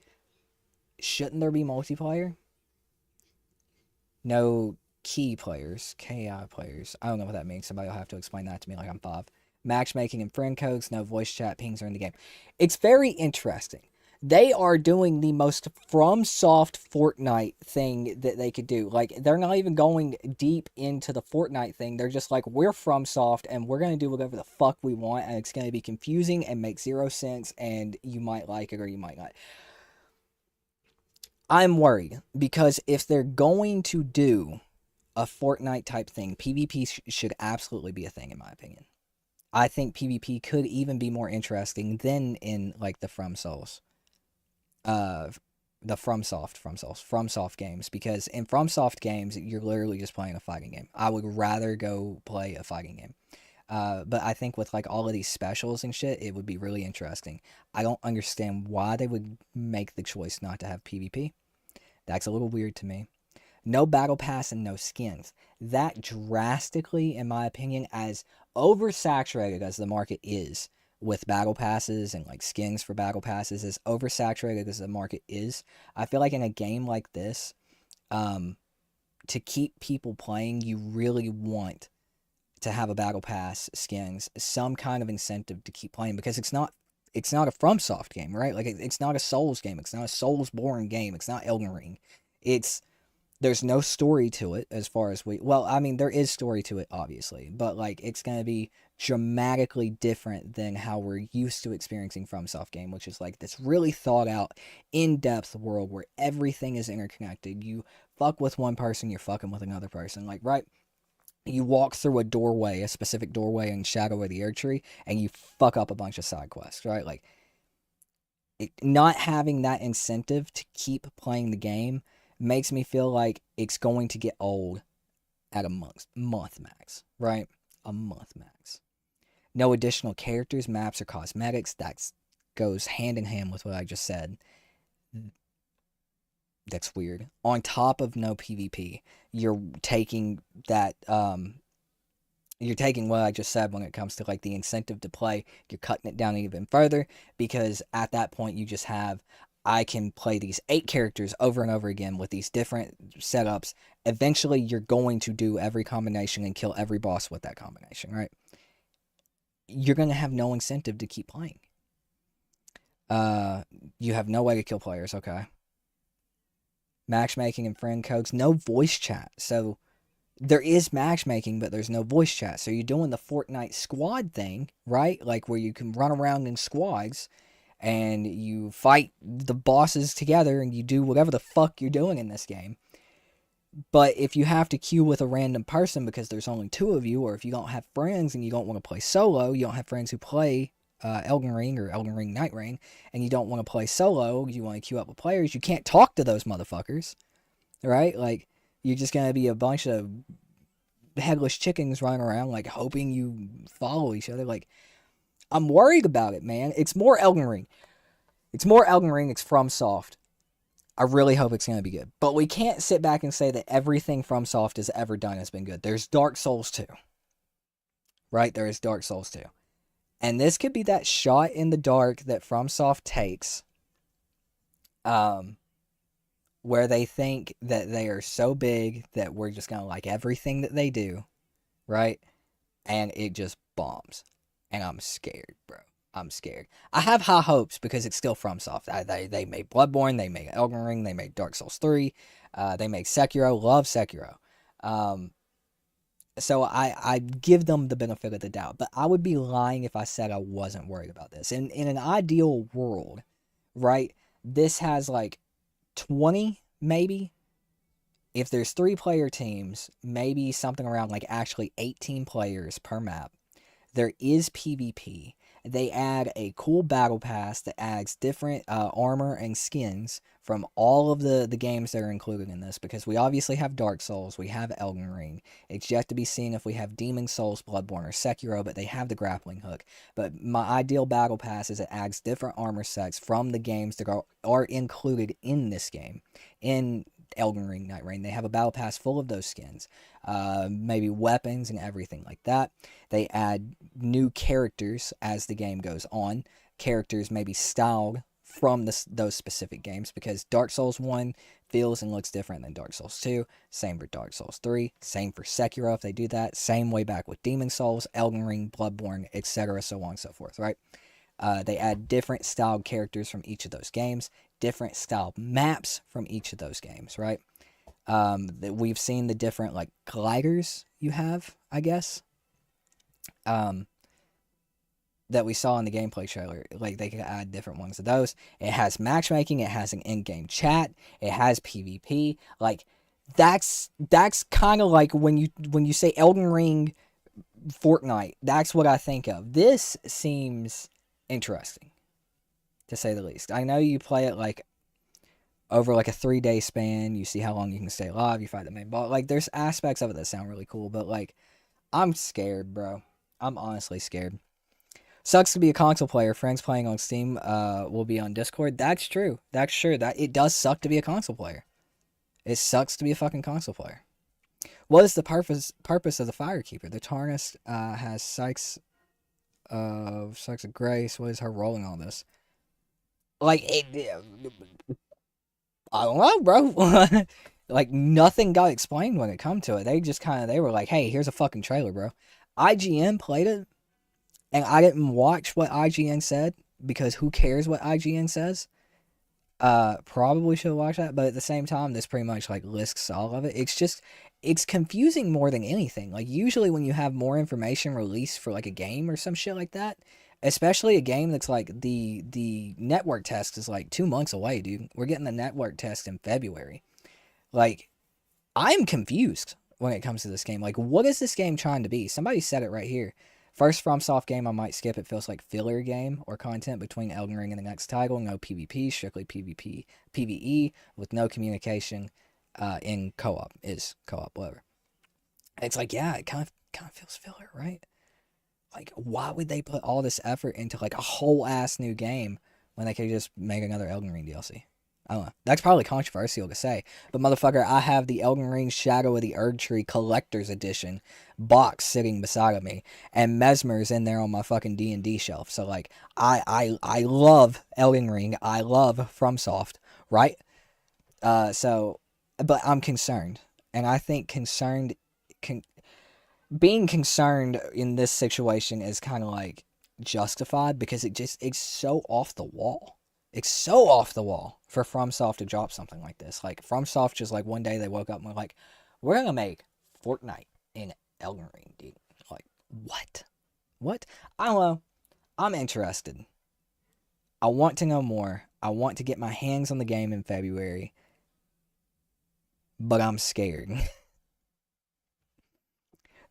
shouldn't there be multiplayer? No key players. KI players. I don't know what that means. Somebody will have to explain that to me like I'm 5. Matchmaking and friend codes. No voice chat pings are in the game. It's very interesting. They are doing the most FromSoft Fortnite thing that they could do. Like, they're not even going deep into the Fortnite thing. They're just like, we're FromSoft, and we're going to do whatever the fuck we want, and it's going to be confusing and make 0 sense, and you might like it or you might not. I'm worried because if they're going to do a Fortnite type thing, PvP should absolutely be a thing, in my opinion. I think PvP could even be more interesting than in like the FromSoft games, because in FromSoft games you're literally just playing a fighting game. I would rather go play a fighting game. But I think with like all of these specials and shit, it would be really interesting. I don't understand why they would make the choice not to have PvP. That's a little weird to me. No battle pass and no skins. That drastically, in my opinion, as oversaturated as the market is with battle passes and like skins for battle passes, as oversaturated as the market is, I feel like in a game like this, to keep people playing, you really want to have a battle pass, skins, some kind of incentive to keep playing, because it's not a FromSoft game, right? Like it's not a Souls game, it's not a Souls-born game, it's not Elden Ring. There's no story to it as far as I mean, there is story to it, obviously, but like it's going to be dramatically different than how we're used to experiencing FromSoft game, which is like this really thought out, in-depth world where everything is interconnected. You fuck with one person, you're fucking with another person. Like, right? You walk through a doorway, a specific doorway in Shadow of the Erdtree, and you fuck up a bunch of side quests, right? Like, not having that incentive to keep playing the game makes me feel like it's going to get old at a month max, right? A month max. No additional characters, maps, or cosmetics. That goes hand in hand with what I just said. That's weird. On top of no PvP, you're taking that, you're taking what I just said when it comes to like the incentive to play, you're cutting it down even further, because at that point you just have, I can play these 8 characters over and over again with these different setups. Eventually, you're going to do every combination and kill every boss with that combination, right? You're going to have no incentive to keep playing. You have no way to kill players, okay? Matchmaking and friend codes, no voice chat. So, there is matchmaking, but there's no voice chat. So, you're doing the Fortnite squad thing, right? Like, where you can run around in squads and you fight the bosses together and you do whatever the fuck you're doing in this game. But if you have to queue with a random person because there's only 2 of you, or if you don't have friends and you don't want to play solo, you don't have friends who play Elden Ring or Elden Ring Night Rain, and you don't want to play solo, you want to queue up with players, you can't talk to those motherfuckers, right? Like, you're just going to be a bunch of headless chickens running around, like, hoping you follow each other. Like, I'm worried about it, man. It's more Elden Ring. It's FromSoft. I really hope it's going to be good. But we can't sit back and say that everything FromSoft has ever done has been good. There's Dark Souls 2. Right? There is Dark Souls 2. And this could be that shot in the dark that FromSoft takes, where they think that they are so big that we're just going to like everything that they do, right? And it just bombs. And I'm scared, bro. I'm scared. I have high hopes because it's still FromSoft. They made Bloodborne, they made Elden Ring, they made Dark Souls 3, they made Sekiro. Love Sekiro. So I give them the benefit of the doubt. But I would be lying if I said I wasn't worried about this. In an ideal world, right, this has like 20, maybe. If there's 3-player teams, maybe something around like actually 18 players per map. There is PvP. They add a cool battle pass that adds different armor and skins from all of the games that are included in this, because we obviously have Dark Souls, we have Elden Ring. It's yet to be seen if we have Demon Souls, Bloodborne, or Sekiro, but they have the grappling hook. But my ideal battle pass is it adds different armor sets from the games that are included in this game. In Elden Ring, Night Rain, they have a battle pass full of those skins, maybe weapons and everything like that. They add new characters as the game goes on, characters maybe styled from those specific games, because Dark Souls 1 feels and looks different than Dark Souls 2, same for Dark Souls 3, same for Sekiro if they do that, same way back with Demon Souls, Elden Ring, Bloodborne, etc., so on and so forth, right? They add different styled characters from each of those games, different styled maps from each of those games, right? We've seen the different, like, gliders you have, I guess. that we saw in the gameplay trailer. Like, they could add different ones of those. It has matchmaking. It has an in-game chat. It has PvP. Like, that's kind of like when you say Elden Ring, Fortnite. That's what I think of. This seems interesting, to say the least. I know you play it like over like a 3-day span. You see how long you can stay alive. You fight the main boss. Like, there's aspects of it that sound really cool, but like, I'm scared, bro. I'm honestly scared. Sucks to be a console player. Friends playing on Steam will be on Discord. That's true. That's true. That it does suck to be a console player. It sucks to be a fucking console player. What is the purpose of the Firekeeper? The Tarnished has Sykes of Grace. What is her role in all this? Like, I don't know, bro. Like, nothing got explained when it come to it. They were like, hey, here's a fucking trailer, bro. IGN played it, and I didn't watch what IGN said, because who cares what IGN says? Probably should watch that, but at the same time, this pretty much, like, lists all of it. It's confusing more than anything. Like, usually when you have more information released for, like, a game or some shit like that, especially a game that's, like, the network test is, like, 2 months away, dude. We're getting the network test in February. Like, I'm confused when it comes to this game. Like, what is this game trying to be? Somebody said it right here. First FromSoft game I might skip. It feels like filler game or content between Elden Ring and the next title. No PvP, strictly PvE, with no communication in co-op. Is co-op, whatever. It's like, yeah, it kind of feels filler, right? Like, why would they put all this effort into, like, a whole ass new game when they could just make another Elden Ring DLC? I don't know. That's probably controversial to say. But motherfucker, I have the Elden Ring Shadow of the Erdtree Collector's Edition box sitting beside of me. And Mesmer's in there on my fucking D&D shelf. So, like, I love Elden Ring. I love FromSoft, right? But I'm concerned. And I think being concerned in this situation is kind of, like, justified, because it's so off the wall. It's so off the wall for FromSoft to drop something like this. Like, FromSoft just, like, one day they woke up and were like, we're gonna make Fortnite in Elden Ring, dude. Like, what? What? I don't know. I'm interested. I want to know more. I want to get my hands on the game in February. But I'm scared.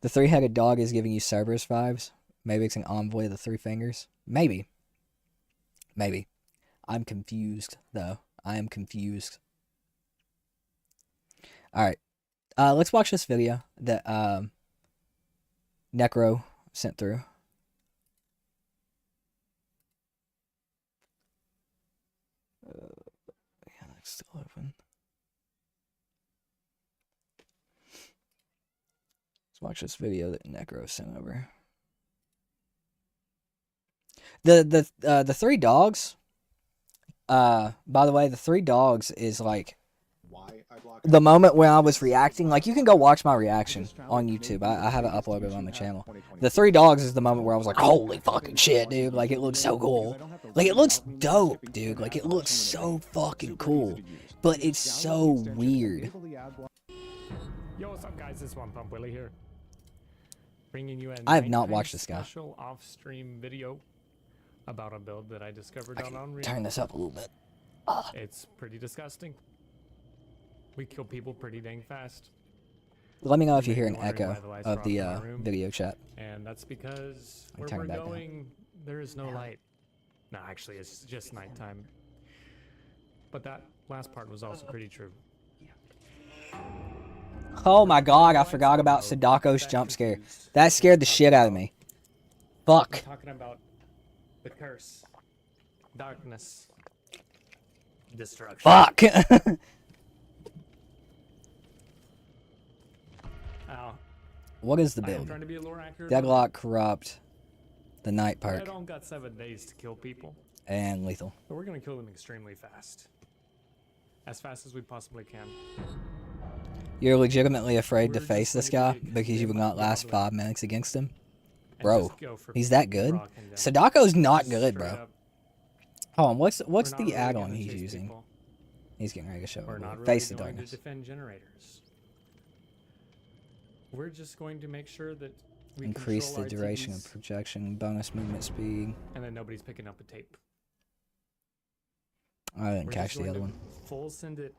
The three-headed dog is giving you Cerberus vibes. Maybe it's an envoy of the three fingers. Maybe. Maybe. I'm confused, though. I am confused. Alright. Let's watch this video that Necro sent through. Yeah, that's still open. Let's watch this video that Necro sent over. The three dogs... by the way, the three dogs is like the moment when I was reacting. Like, you can go watch my reaction on YouTube. I have it uploaded on the channel. The three dogs is the moment where I was like, holy fucking shit, dude. Like, it looks so cool. Like, it looks dope, dude. Like, it looks so fucking cool. But it's so weird. Yo, what's up, guys? This is One Pump Willie here. Bringing you I have not watched this guy. Special off-stream video about a build that I discovered on Unreal. Turn this up a little bit. It's pretty disgusting. We kill people pretty dang fast. Let me know if you hear an echo of the video chat. And that's because where turn we're it back going, there is no light. No, actually, it's just nighttime. But that last part was also pretty true. Oh my god, I forgot about Sadako's jump scare. That scared the shit out of me. Fuck. I'm talking about the curse, darkness, destruction. Fuck. Ow. What is the I am build? trying to be a lore accurate. Deadlock, Corrupt, the Night Perk, I don't got 7 days to kill people, and Lethal. but we're gonna kill them extremely fast, as fast as we possibly can. You're legitimately afraid to We're face just this going guy to be because you will not last probably. 5 minutes against him? And Bro, just go for he's that good? raw condemn. Sadako's not Just good, straight bro. up. Hold on, what's We're not the really add-on gonna he's chase using? people. He's getting ready to show We're it. not really Face the going to darkness. defend generators. We're just going to make sure that We Increase control the our duration TVs, of projection, bonus movement speed. and then nobody's picking up a tape. I didn't We're catch just the going other to one. full send it.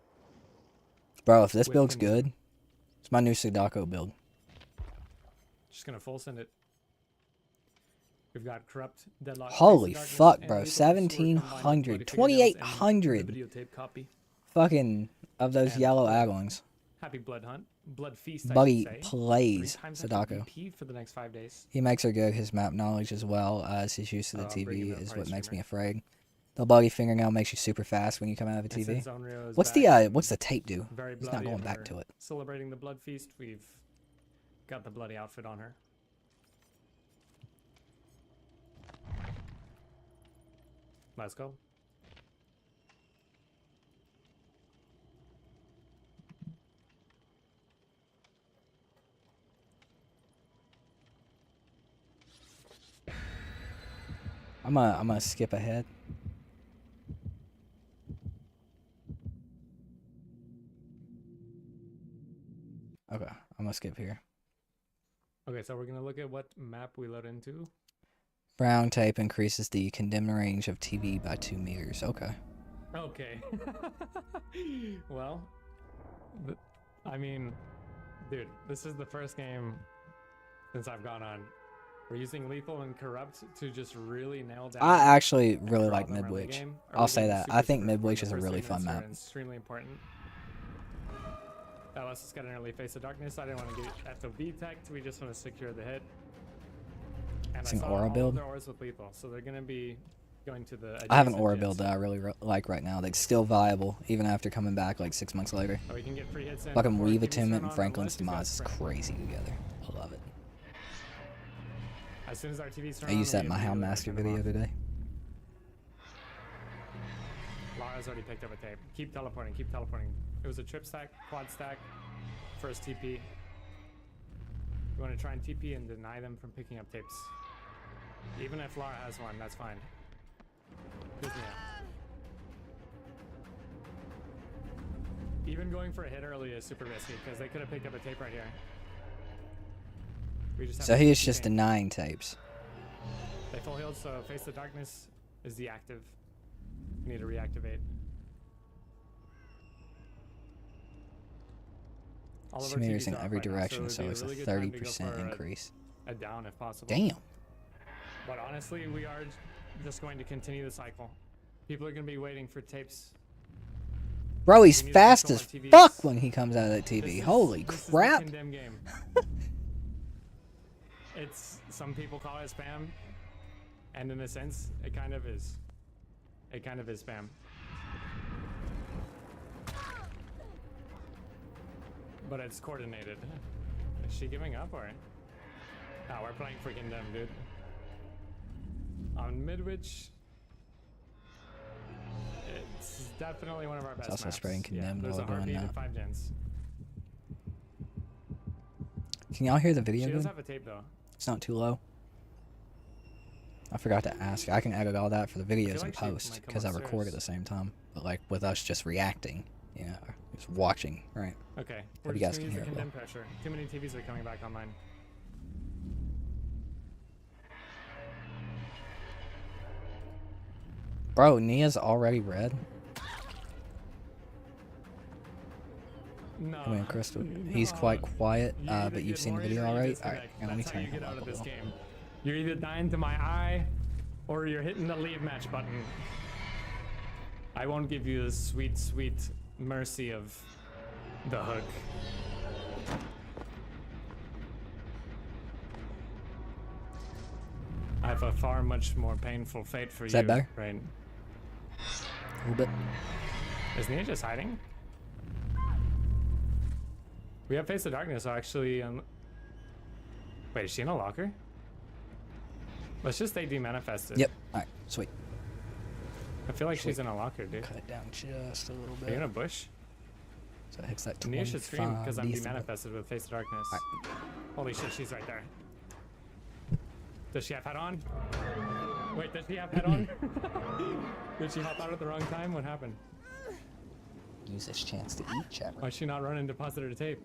Bro, if this with build's condemn. good, it's my new Sadako build. Just gonna full send it. We've got corrupt, deadlock. Holy Face of Darkness, fuck, and bro. Lethal Sword combined with 1700, Bloody Fingernails and 2800 the videotape copy. fucking of those And yellow the aglings. Happy Blood Hunt. Blood Feast, I Buddy should say. 3 plays times Sadako. FPP for the next 5 days. He makes her good. His map knowledge as well as his use of the I'll bring him TV up is party what makes me streamer. afraid. The buggy fingernail makes you super fast when you come out of a And TV. since Onryo is What's back, what's the tape do? very He's not bloody going and back we're to it. Celebrating the Blood Feast, we've got the bloody outfit on her. Let's go. I'm gonna skip ahead. Okay, I'm gonna skip here. Okay, so we're gonna look at what map we load into. Brown tape increases the condemned range of TV by 2 meters. Okay. Okay. Well, I mean, dude, this is the first game since I've gone on. We're using lethal and corrupt to just really nail down. I actually and really draw like them around the Midwich. game. I'll Early say game that. super I think super. Midwich The is a first really 3 fun minutes are map. extremely important. Let's just get an early face of darkness. I didn't want to get FOB teched. We just want to secure the hit. And It's I an saw aura all of build? their auras with lethal, so they're gonna be going to the. I have an adjacent aura jets. build that I really like right now. That's still viable even after coming back like 6 months later. Or we can get free hits in Fucking before Weave TVs turn Attunement and on, Franklin's unless you've got demise is sprint. crazy together. I love it. As soon as our TVs turn I on, used that in we my Hound immediately Master turn them video off. today. Lara's already picked up a tape. Keep teleporting, keep teleporting. It was a trip stack, quad stack, first TP. You want to try and TP and deny them from picking up tapes. Even if Lara has one, that's fine. Here's me out. Even going for a hit early is super risky because they could have picked up a tape right here. We just have So to he is keep just aiming. denying tapes. They full healed, so Face the Darkness is the active. You need to reactivate. All of our Smears TVs in are off every right now, direction, it so would be it's a really good time to go 30% for increase. a down if possible. Damn. But honestly, we are just going to continue the cycle. People are going to be waiting for tapes. Bro, he's We need to fast control as our TVs. fuck when he comes out of that This TV. is- Holy this is the crap. Condemn game. It's some people call it spam, and in a sense, it kind of is. It kind of is spam. But it's coordinated. Is she giving up or? No, we're playing freaking them, dude. On Midwich, it's definitely one of our best also maps. spraying Condemned there's while a hard doing beat that. of 5 gens. Can y'all hear the She video does good? have a tape though. It's not too low. I forgot to ask. I can edit all that for the videos like and she might post come because I record upstairs. at the same time. But like with us just reacting, just watching, right? Okay, Hope we're you just guys gonna can use the hear it well. condemn pressure. Too many TVs are coming back online. Bro, Nia's already red. No. I mean, Crystal, he's quite quiet, You either but you've get seen the Warriors video or you already. disconnect. Alright, let me That's how turn you get him out up of a this little. game. You're either dying to my eye, or you're hitting the leave match button. I won't give you the sweet, sweet mercy of the hook. I have a far much more painful fate for Is you. that better? Right? A little bit. Is Nia just hiding? We have Face of Darkness, so actually. Wait, is she in a locker? Let's just stay demanifested. Yep. Alright, sweet. I feel like she's in a locker, dude. Cut it down just a little Are you in bit. a bush? So it hits that Nia should scream because I'm 25 decibel. demanifested with Face of Darkness. Alright. Holy shit, she's right there. Does she have head on? Wait, does she have head on? Did she hop out at the wrong time? What happened? Use this chance to eat, chat. Why is she not running depositor tape?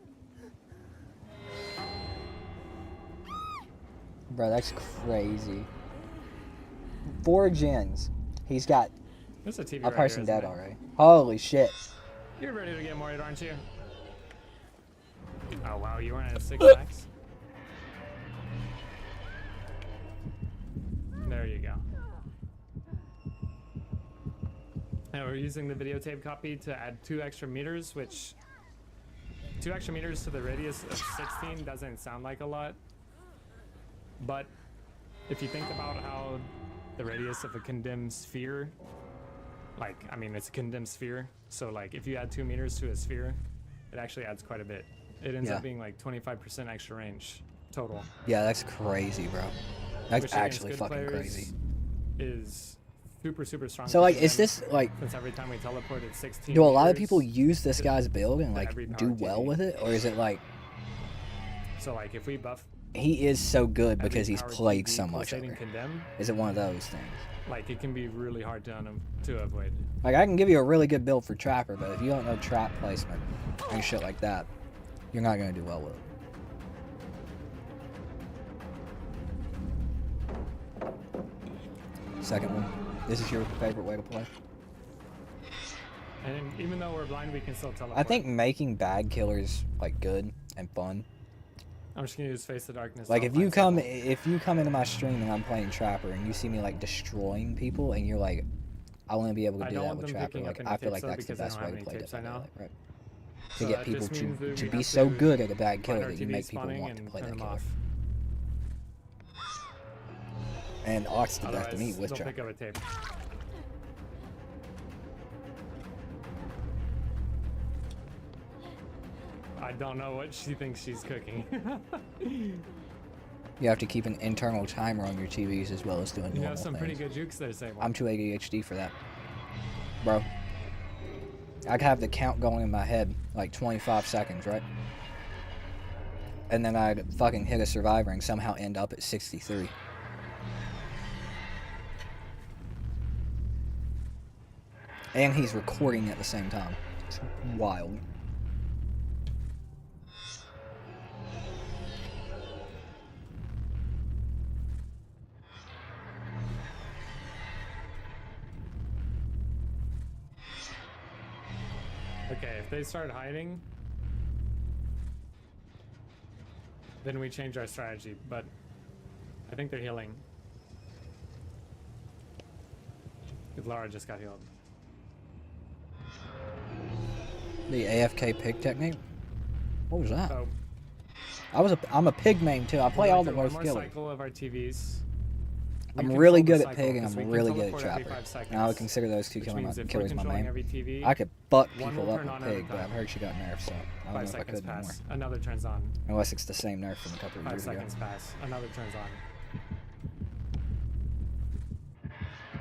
Bro, that's crazy. 4 gens. He's got There's a TV a right person here, dead isn't it? already. Holy shit. You're ready to get more, aren't you? Oh wow, you weren't at 6 max. There you go. Now we're using the videotape copy to add 2 extra meters, which 2 extra meters to the radius of 16 doesn't sound like a lot. But if you think about how the radius of a condemned sphere, like, I mean, it's a condemned sphere. So like if you add 2 meters to a sphere, it actually adds quite a bit. It ends up being like 25% extra range total. Yeah, that's crazy, bro. That's Which actually against good fucking players crazy. Is super strong. So like, is this like? Since every time we teleport at 16 Do a lot of meters people use this guy's build and like every do power well TV. with it, or is it like So like if we buff he is so good every because he's power played TV so much pulsating over? condemn, Is it one of those things? like it can be really hard to avoid. Like I can give you a really good build for Trapper, but if you don't know trap placement and shit like that, you're not gonna do well with it. Second one. This is your favorite way to play? And even though we're blind, we can still teleport. I think making bad killers like good and fun. I'm just gonna use Face the Darkness. Like to if you offline come into my stream and I'm playing Trapper and you see me like destroying people and you're like, I want to be able to I do don't that want with them Trapper. picking up Like any I feel tips, like though, that's the because I best don't way have to any play tips, I Dead by know. Daylight, right? To So get that people just means that to we be have so to good at a bad find killer our that you TV make people spawning want to and play turn that them killer. off. And Ox did that to me Otherwise, with they'll pick Trapper. up a tape. I don't know what she thinks she's cooking. You have to keep an internal timer on your TVs as well as doing You normal have some things. pretty good jukes there, Sable. I'm too ADHD for that, bro. I could have the count going in my head like 25 seconds, right? And then I'd fucking hit a survivor and somehow end up at 63. And he's recording at the same time. It's wild. Okay, if they start hiding, then we change our strategy, but I think they're healing. Because Lara just got healed. The AFK pig technique? What was that? So I'm a pig main too. I play we're all gonna the do worst one more killers. cycle of our TVs. We I'm control really the good at cycle, pig and 'cause we I'm can really good at teleport every trapper. 5 seconds, And I would consider those two which means if we're killers my controlling main. every TV, I could buck one people will up turn on with at a pig, but time. I've heard she got nerfed, so I don't 5 know if I seconds could anymore. pass, another turns on. Unless it's the same nerf from a couple of 5 years ago. seconds pass, another turns on.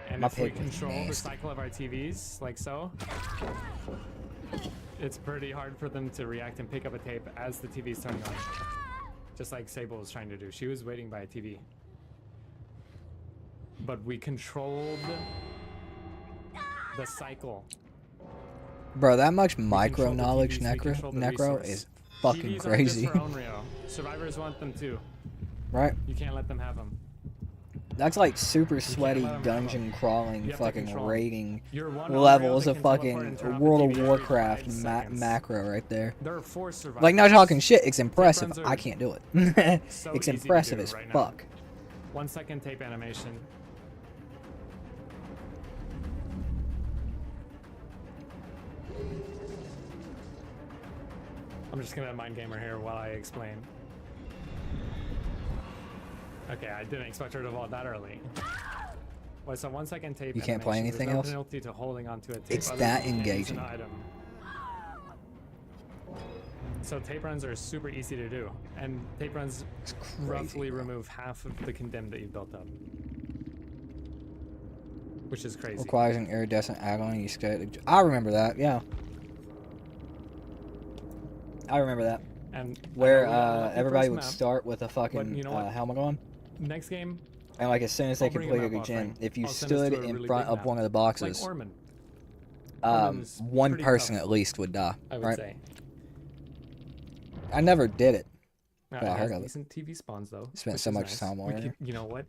And My if we pig was control the nasty. cycle of our TVs, like so, it's pretty hard for them to react and pick up a tape as the TV's turning on. Just like Sable was trying to do. She was waiting by a TV. But we controlled the cycle. Bro, that much We micro control the knowledge TVs, we control the necro resource. is fucking TVs crazy. aren't just for Onryo. Survivors want them too. Right? You can't let them have them. That's like super sweaty let 'em have dungeon crawling You have to fucking control 'em. raiding You're one levels Onryo that of can teleport fucking and turn off the World TV of every Warcraft 5 seconds. macro right there. There are 4 survivors. Like, not talking shit, it's impressive. runs are I can't do it. so It's easy to impressive do as right now. fuck. 1 second tape animation. I'm just gonna mind gamer here while I explain. Okay, I didn't expect her to vault that early. Well, so 1 second tape. You can't play animation. anything There's no else? penalty to holding onto a tape. It's other that than using engaging. an item. So tape runs are super easy to do, and tape runs It's crazy, roughly bro. remove half of the condemn that you've built up, which is crazy. Requires an iridescent agon. You skate. I remember that. Yeah. I remember that. And I Where know we got a lucky everybody first would map, start with a fucking you know what? helmet on, Next game, and like as soon as they I'll bring a completed map a off, gen, right? if you I'll send us stood to a in really front big of map. one of the like boxes, Orman. Orman's one pretty person tough, at least would die. I would Right? say. I never did it. Well, I heard of it. Decent TV spawns though. Spent which so is much nice. time We learning. could, you know what?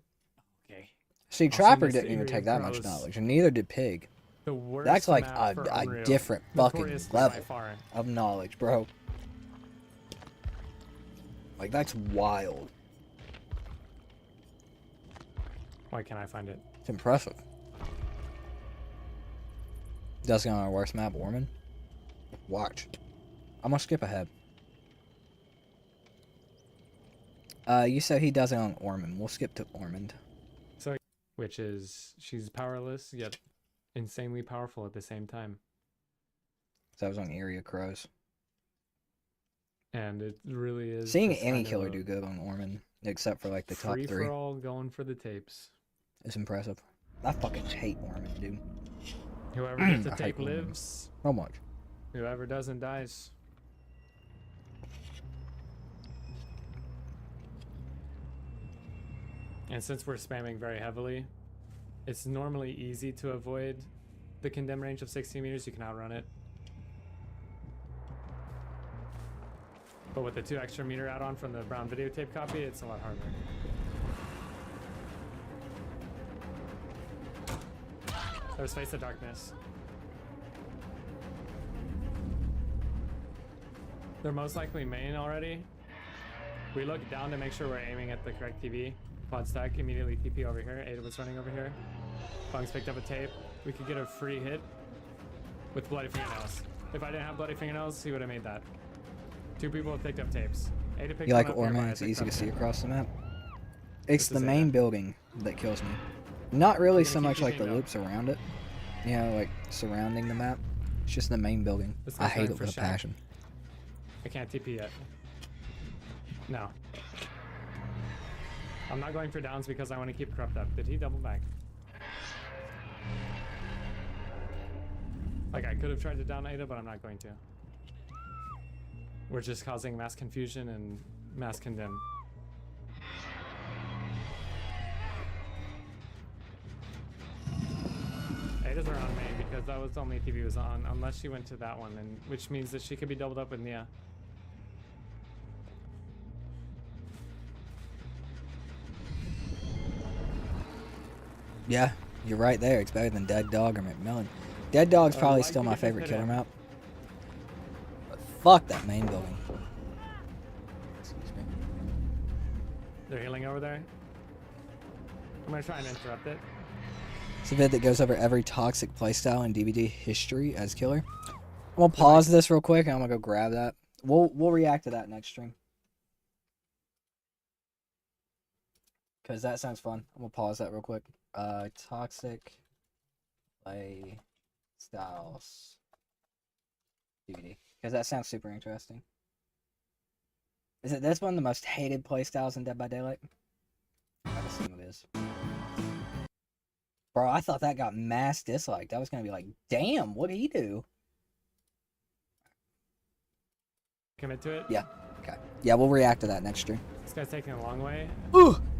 Okay. See, I'll send Trapper this didn't to even you, take that much bros. knowledge, and neither did Pig. The worst That's like map for a Unreal. different fucking Notoriously by level far. of knowledge, bro. Like, that's wild. Why can't I find it? It's impressive. Does it on our worst map, Ormond? Watch. I'm gonna skip ahead. You said he does it on Ormond. We'll skip to Ormond. Which is, she's powerless, yet insanely powerful at the same time. So that was on Area Crows. And it really is. Seeing just any kind of killer a do good on Ormond, except for like the top free 3, for all going for the tapes. is impressive. I fucking hate Ormond, dude. Whoever gets a I hate tape Ormond. lives. So much. Whoever doesn't dies. And since we're spamming very heavily, it's normally easy to avoid the condemn range of 60 meters. You can outrun it. But with the 2 extra meter add-on from the brown videotape copy, it's a lot harder. There's Face of Darkness. They're most likely main already. We look down to make sure we're aiming at the correct TV. Pod stack, immediately TP over here. Ada was running over here. Bung's picked up a tape. We could get a free hit with bloody fingernails. If I didn't have bloody fingernails, he would have made that. 2 people have picked up tapes. Ada picked You like one up Ormond? nearby, It's I picked easy to up see one. across the map. It's This the is main Ada. building that kills me. Not really We're so gonna much keep like the keeping up. loops around it. You know, like surrounding the map. It's just the main building. This I guy's hate going it for with a Shack. passion. I can't TP yet. No. I'm not going for downs because I want to keep corrupt up. Did he double back? Like, I could have tried to down Ada, but I'm not going to. We're just causing mass confusion and mass condemn. Ada's around me because that was the only TV was on, unless she went to that one, and which means that she could be doubled up with Nia. Yeah, you're right there. It's better than Dead Dog or McMillan. Dead Dog's probably like still to my get this favorite killer video. map. But fuck that main building. Excuse me. They're healing over there. I'm gonna try and interrupt it. It's a vid that goes over every toxic playstyle in DBD history as killer. I'm gonna pause this real quick and I'm gonna go grab that. We'll react to that next stream. Cause that sounds fun. I'm gonna pause that real quick. Toxic play styles DVD. Cause that sounds super interesting. Is it this one, the most hated play styles in Dead by Daylight? I gotta assume it is. Bro, I thought that got mass disliked. I was gonna be like, damn, what'd he do? Commit to it. Yeah. Okay. Yeah, we'll react to that next stream. This guy's taking a long way.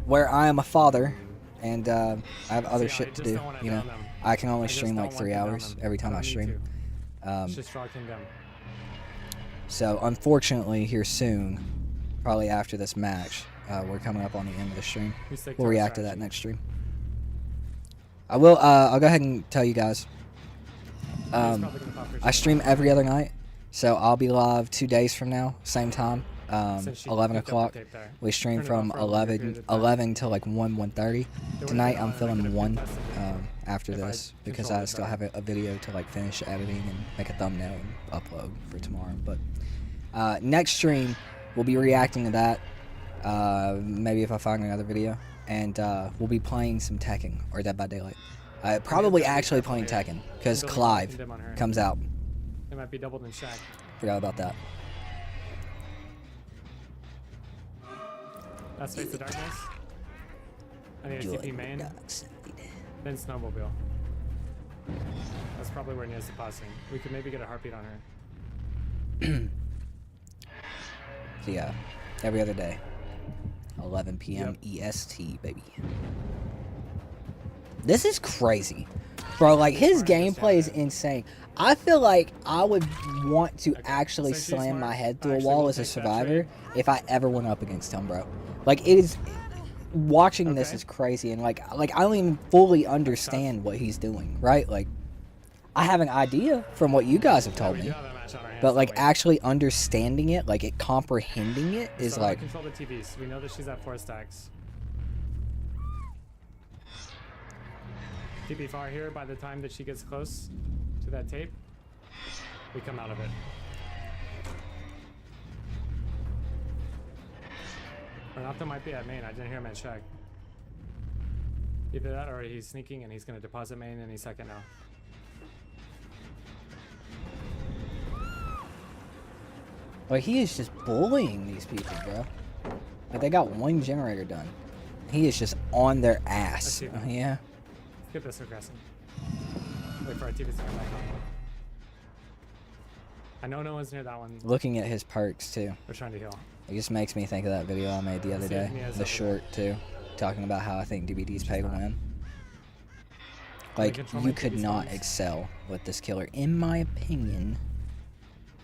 Where I am a father and I have other See, I shit to just do. don't wanna You know, down them. I can only I just stream don't like want 3 to down hours them. every time I don't need stream. It's just raw condemn. So unfortunately, here soon, probably after this match, we're coming up on the end of the stream. We stick We'll our react to that strategy. next stream. I will. I'll go ahead and tell you guys. He's probably gonna pop her I shit. stream every other night, so I'll be live 2 days from now, same time, Since she 11 picked up the o'clock. tape there. We stream Turn it from off for a longer period 11 of time. 11 to like 1:30. It would've Tonight been I'm on, I filming could've 1 contested it after if I this because controlled I it still better. have a video to like finish editing and make a thumbnail and upload for tomorrow. But next stream we'll be reacting to that. Maybe if I find another video, and we'll be playing some Tekken or Dead by Daylight. Probably gotta be actually careful playing here. Tekken because Building Clive condemn on her. comes out. It might be doubled in Shack. Forgot about that. That's Face the Darkness. I need a TP main, then Snowmobile. That's probably where Nia's depositing. We could maybe get a heartbeat on her. So yeah, every other day, 11 p.m. EST, baby. This is crazy. Bro, like, his Smart, just gameplay is down it. insane. I feel like I would want to Okay, actually so she's slam my smart. head through a Actually, wall we'll as a take that survivor trade. if I ever went up against him, bro. Like, it is... Watching this Okay. is crazy, and, like, I don't even fully understand what he's doing, right? Like, I have an idea from what you guys have told We do me, have that match on our hands, but, like, don't we? actually understanding it, like, it comprehending it is, So like... control the TVs. We know that she's at 4 stacks. TP far here. By the time that she gets close to that tape, we come out of it. Renato might be at main. I didn't hear him at check. Either that or he's sneaking and he's going to deposit main any second now. Like, he is just bullying these people, bro. Like, they got one generator done. He is just on their ass. see that. Yeah. Get this aggressive. Wait for our TVs to come back on. I know no one's near that one. Looking at his perks, too. We're trying to heal. It just makes me think of that video I made the other See if day. Mia's The over short, too. Talking about how I think DBD's pay to win. Like, control you my could TV's not guns. excel with this killer, in my opinion,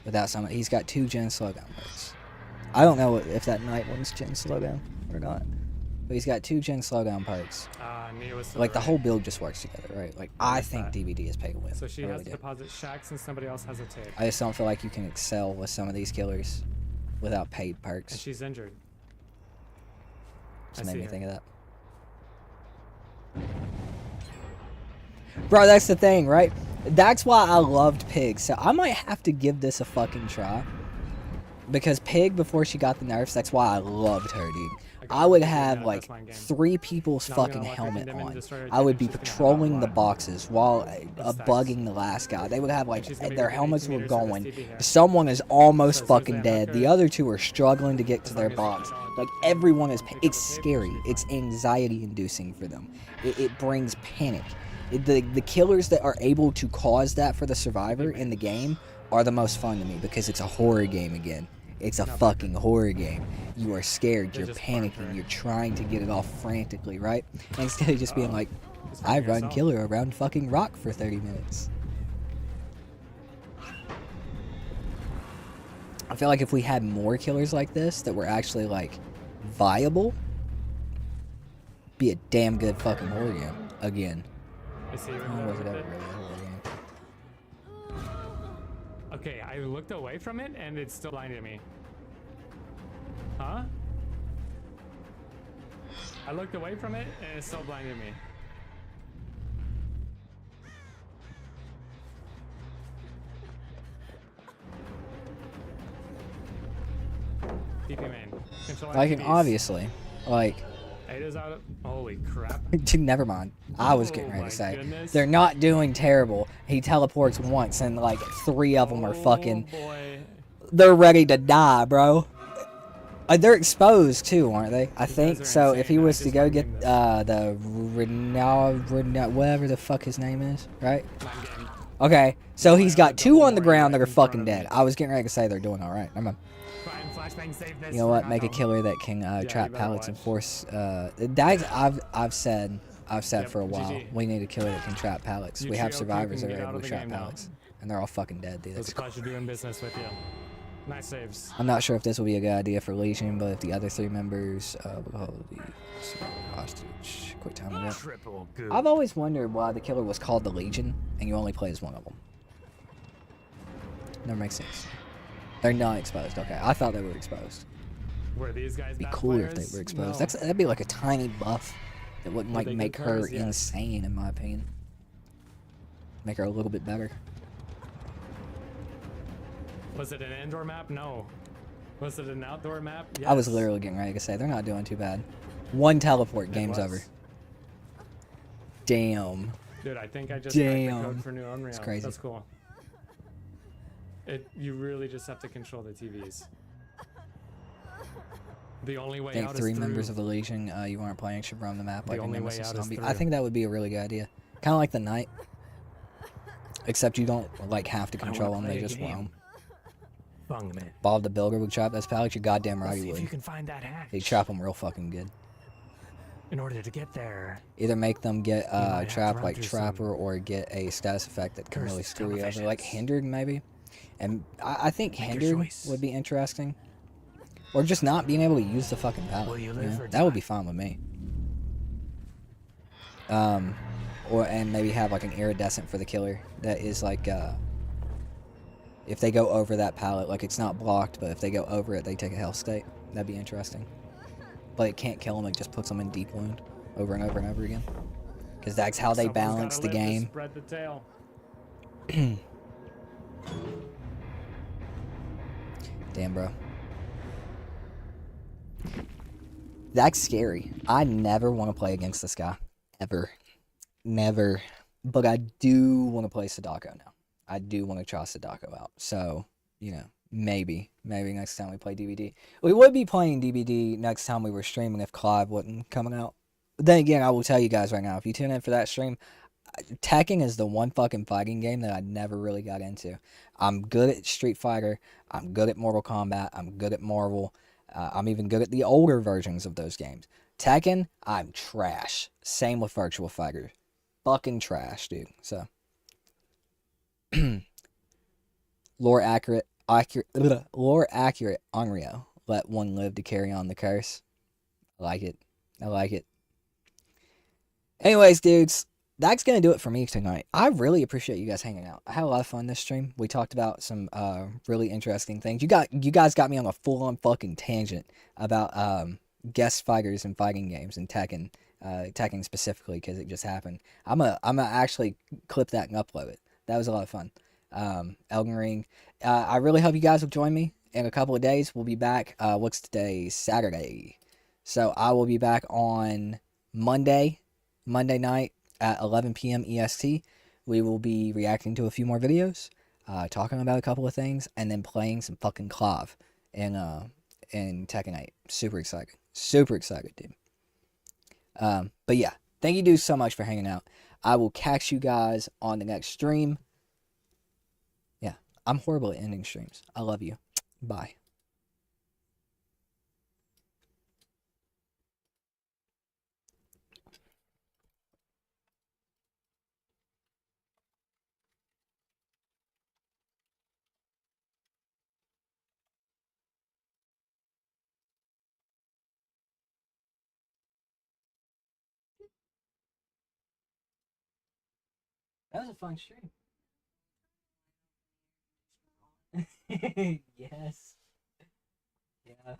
without some... He's got 2 gen slowdown perks. I don't know if that night one's gen slowdown or not. But he's got 2 gen slowdown perks. Nia was to Like, the right. whole build just works together, right? Like, I Yes, think that. DBD is pay to win. So she I has really to do. deposit Shack since somebody else has a tape. I just don't feel like you can excel with some of these killers without paid And perks. she's injured. Just I made see me her. think of that. Bro, that's the thing, right? That's why I loved Pig. So I might have to give this a fucking try. Because Pig, before she got the nerfs, that's why I loved her, dude. I would have, like, 3 people's Now I'm fucking gonna lock her, helmet condemn, and on. destroy her I would team, be and she's gonna have patrolling the blood. boxes while stacks. bugging the last guy. They would have, like, she's gonna be their within helmets 18 were meters of this going. TP here. Someone is almost So as soon as fucking they dead. unhook The her, other 2 are struggling to get to as their long as they box. don't Like, everyone is... pick up It's the tape, scary. she'll be It's fine. anxiety-inducing for them. It brings panic. The killers that are able to cause that for the survivor in the game are the most fun to me because it's a horror game again. It's a fucking horror game. You are scared, you're just farmed panicking, her. you're trying to get it off frantically, right? Instead of just being like, Just I farming run yourself. killer around fucking rock for 30 minutes. I feel like if we had more killers like this that were actually, like, viable, be a damn good fucking horror game. Again. I see you Oh, in was it there ever with really it. a horror game? Okay, I looked away from it and it still blinded me. Huh? I looked away from it and it still blinded me. TP main. Control Like, and TPs. obviously, like, Ada's out of. Holy crap. dude, never mind. I was getting Oh ready my to say goodness. they're not doing terrible. He teleports once, and like 3 of them are fucking. Oh boy. They're ready to die, bro. They're exposed too, aren't they? I guys think are so. If insane. he I was to just go mind get game this. the Renault, whatever the fuck his name is, right? Mind game. Okay, so he's got 2 on the Double ground that warrior are in front fucking of me. dead. I was getting ready to say they're doing all right. Never mind. Fine, flashbang, save this. You know what? Make a Renato. killer that can you trap better pallets and watch. force. That I've said Yep, for a while. GG. We need a killer that can trap pallets. You We have trio survivors can that get are out able of to the trap game now. pallets, and they're all fucking dead, dude. It was That's a pleasure doing business with you. Nice saves. I'm not sure if this will be a good idea for Legion, but if the other 3 members will hold the hostage, quick time event. Triple good. I've always wondered why the killer was called the Legion, and you only play as one of them. Never makes sense. They're not exposed. Okay, I thought they were exposed. Were these guys It'd be bad cooler if players? they were exposed. No. That'd be like a tiny buff that wouldn't Were like they good make her players? Yes. insane, in my opinion. Make her a little bit better. Was it an indoor map? No. Was it an outdoor map? Yes. I was literally getting ready to say they're not doing too bad. 1 teleport, It game's was. over. Damn. Dude, I think I just cracked the Damn. code for new Unreal. That's crazy. That's cool. You really just have to control the TVs. The only way I think out 3 is members through. of the Legion you aren't playing should roam the map The like a only way Nemesis out is zombie. I through. think that would be a really good idea. Kind of like the Knight. Except you don't like have to control them, play they a just game. roam. Bung man. Bob the Builder would trap those pallets, you're goddamn right Let's he see if you would. can find that hack. He'd trap them real fucking good. In order to get there, Either make them get might have to trapped run like through Trapper or get a status effect that can really cursed screw you over, like televisions. Hindered maybe. And I think Make your Hindered choice. would be interesting. Or just not being able to use the fucking pallet. Will you You live know? or That would die? be fine with me. And maybe have like an iridescent for the killer that is like if they go over that pallet, like it's not blocked, but if they go over it, they take a health state. That'd be interesting. But it can't kill them; it just puts them in deep wound over and over and over again. Because that's how they Someone's balance gotta the live to game. spread the tail. Damn, bro. That's scary. I never want to play against this guy. Ever. Never. But I do want to play Sadako now. I do want to try Sadako out. So, you know, maybe next time we play DBD. We would be playing DBD next time we were streaming if Clive wasn't coming out. But then again, I will tell you guys right now, if you tune in for that stream, Tekken is the one fucking fighting game that I never really got into. I'm good at Street Fighter. I'm good at Mortal Kombat. I'm good at Marvel. I'm even good at the older versions of those games. Tekken, I'm trash. Same with Virtual Fighter. Fucking trash, dude. So, lore accurate, Onryo. Let one live to carry on the curse. I like it. I like it. Anyways, dudes, that's gonna do it for me tonight. I really appreciate you guys hanging out. I had a lot of fun this stream. We talked about some really interesting things. You guys got me on a full-on fucking tangent about guest fighters and fighting games and Tekken, Tekken specifically because it just happened. I'm gonna actually clip that and upload it. That was a lot of fun. Elden Ring. I really hope you guys will join me in a couple of days. We'll be back. What's today? Saturday. So I will be back on Monday night at 11 p.m. EST. We will be reacting to a few more videos, talking about a couple of things, and then playing some fucking Clav in Tekken 8. Super excited. Super excited, dude. But yeah, thank you dudes so much for hanging out. I will catch you guys on the next stream. Yeah, I'm horrible at ending streams. I love you. Bye. That was a fun stream. Yes. Yeah.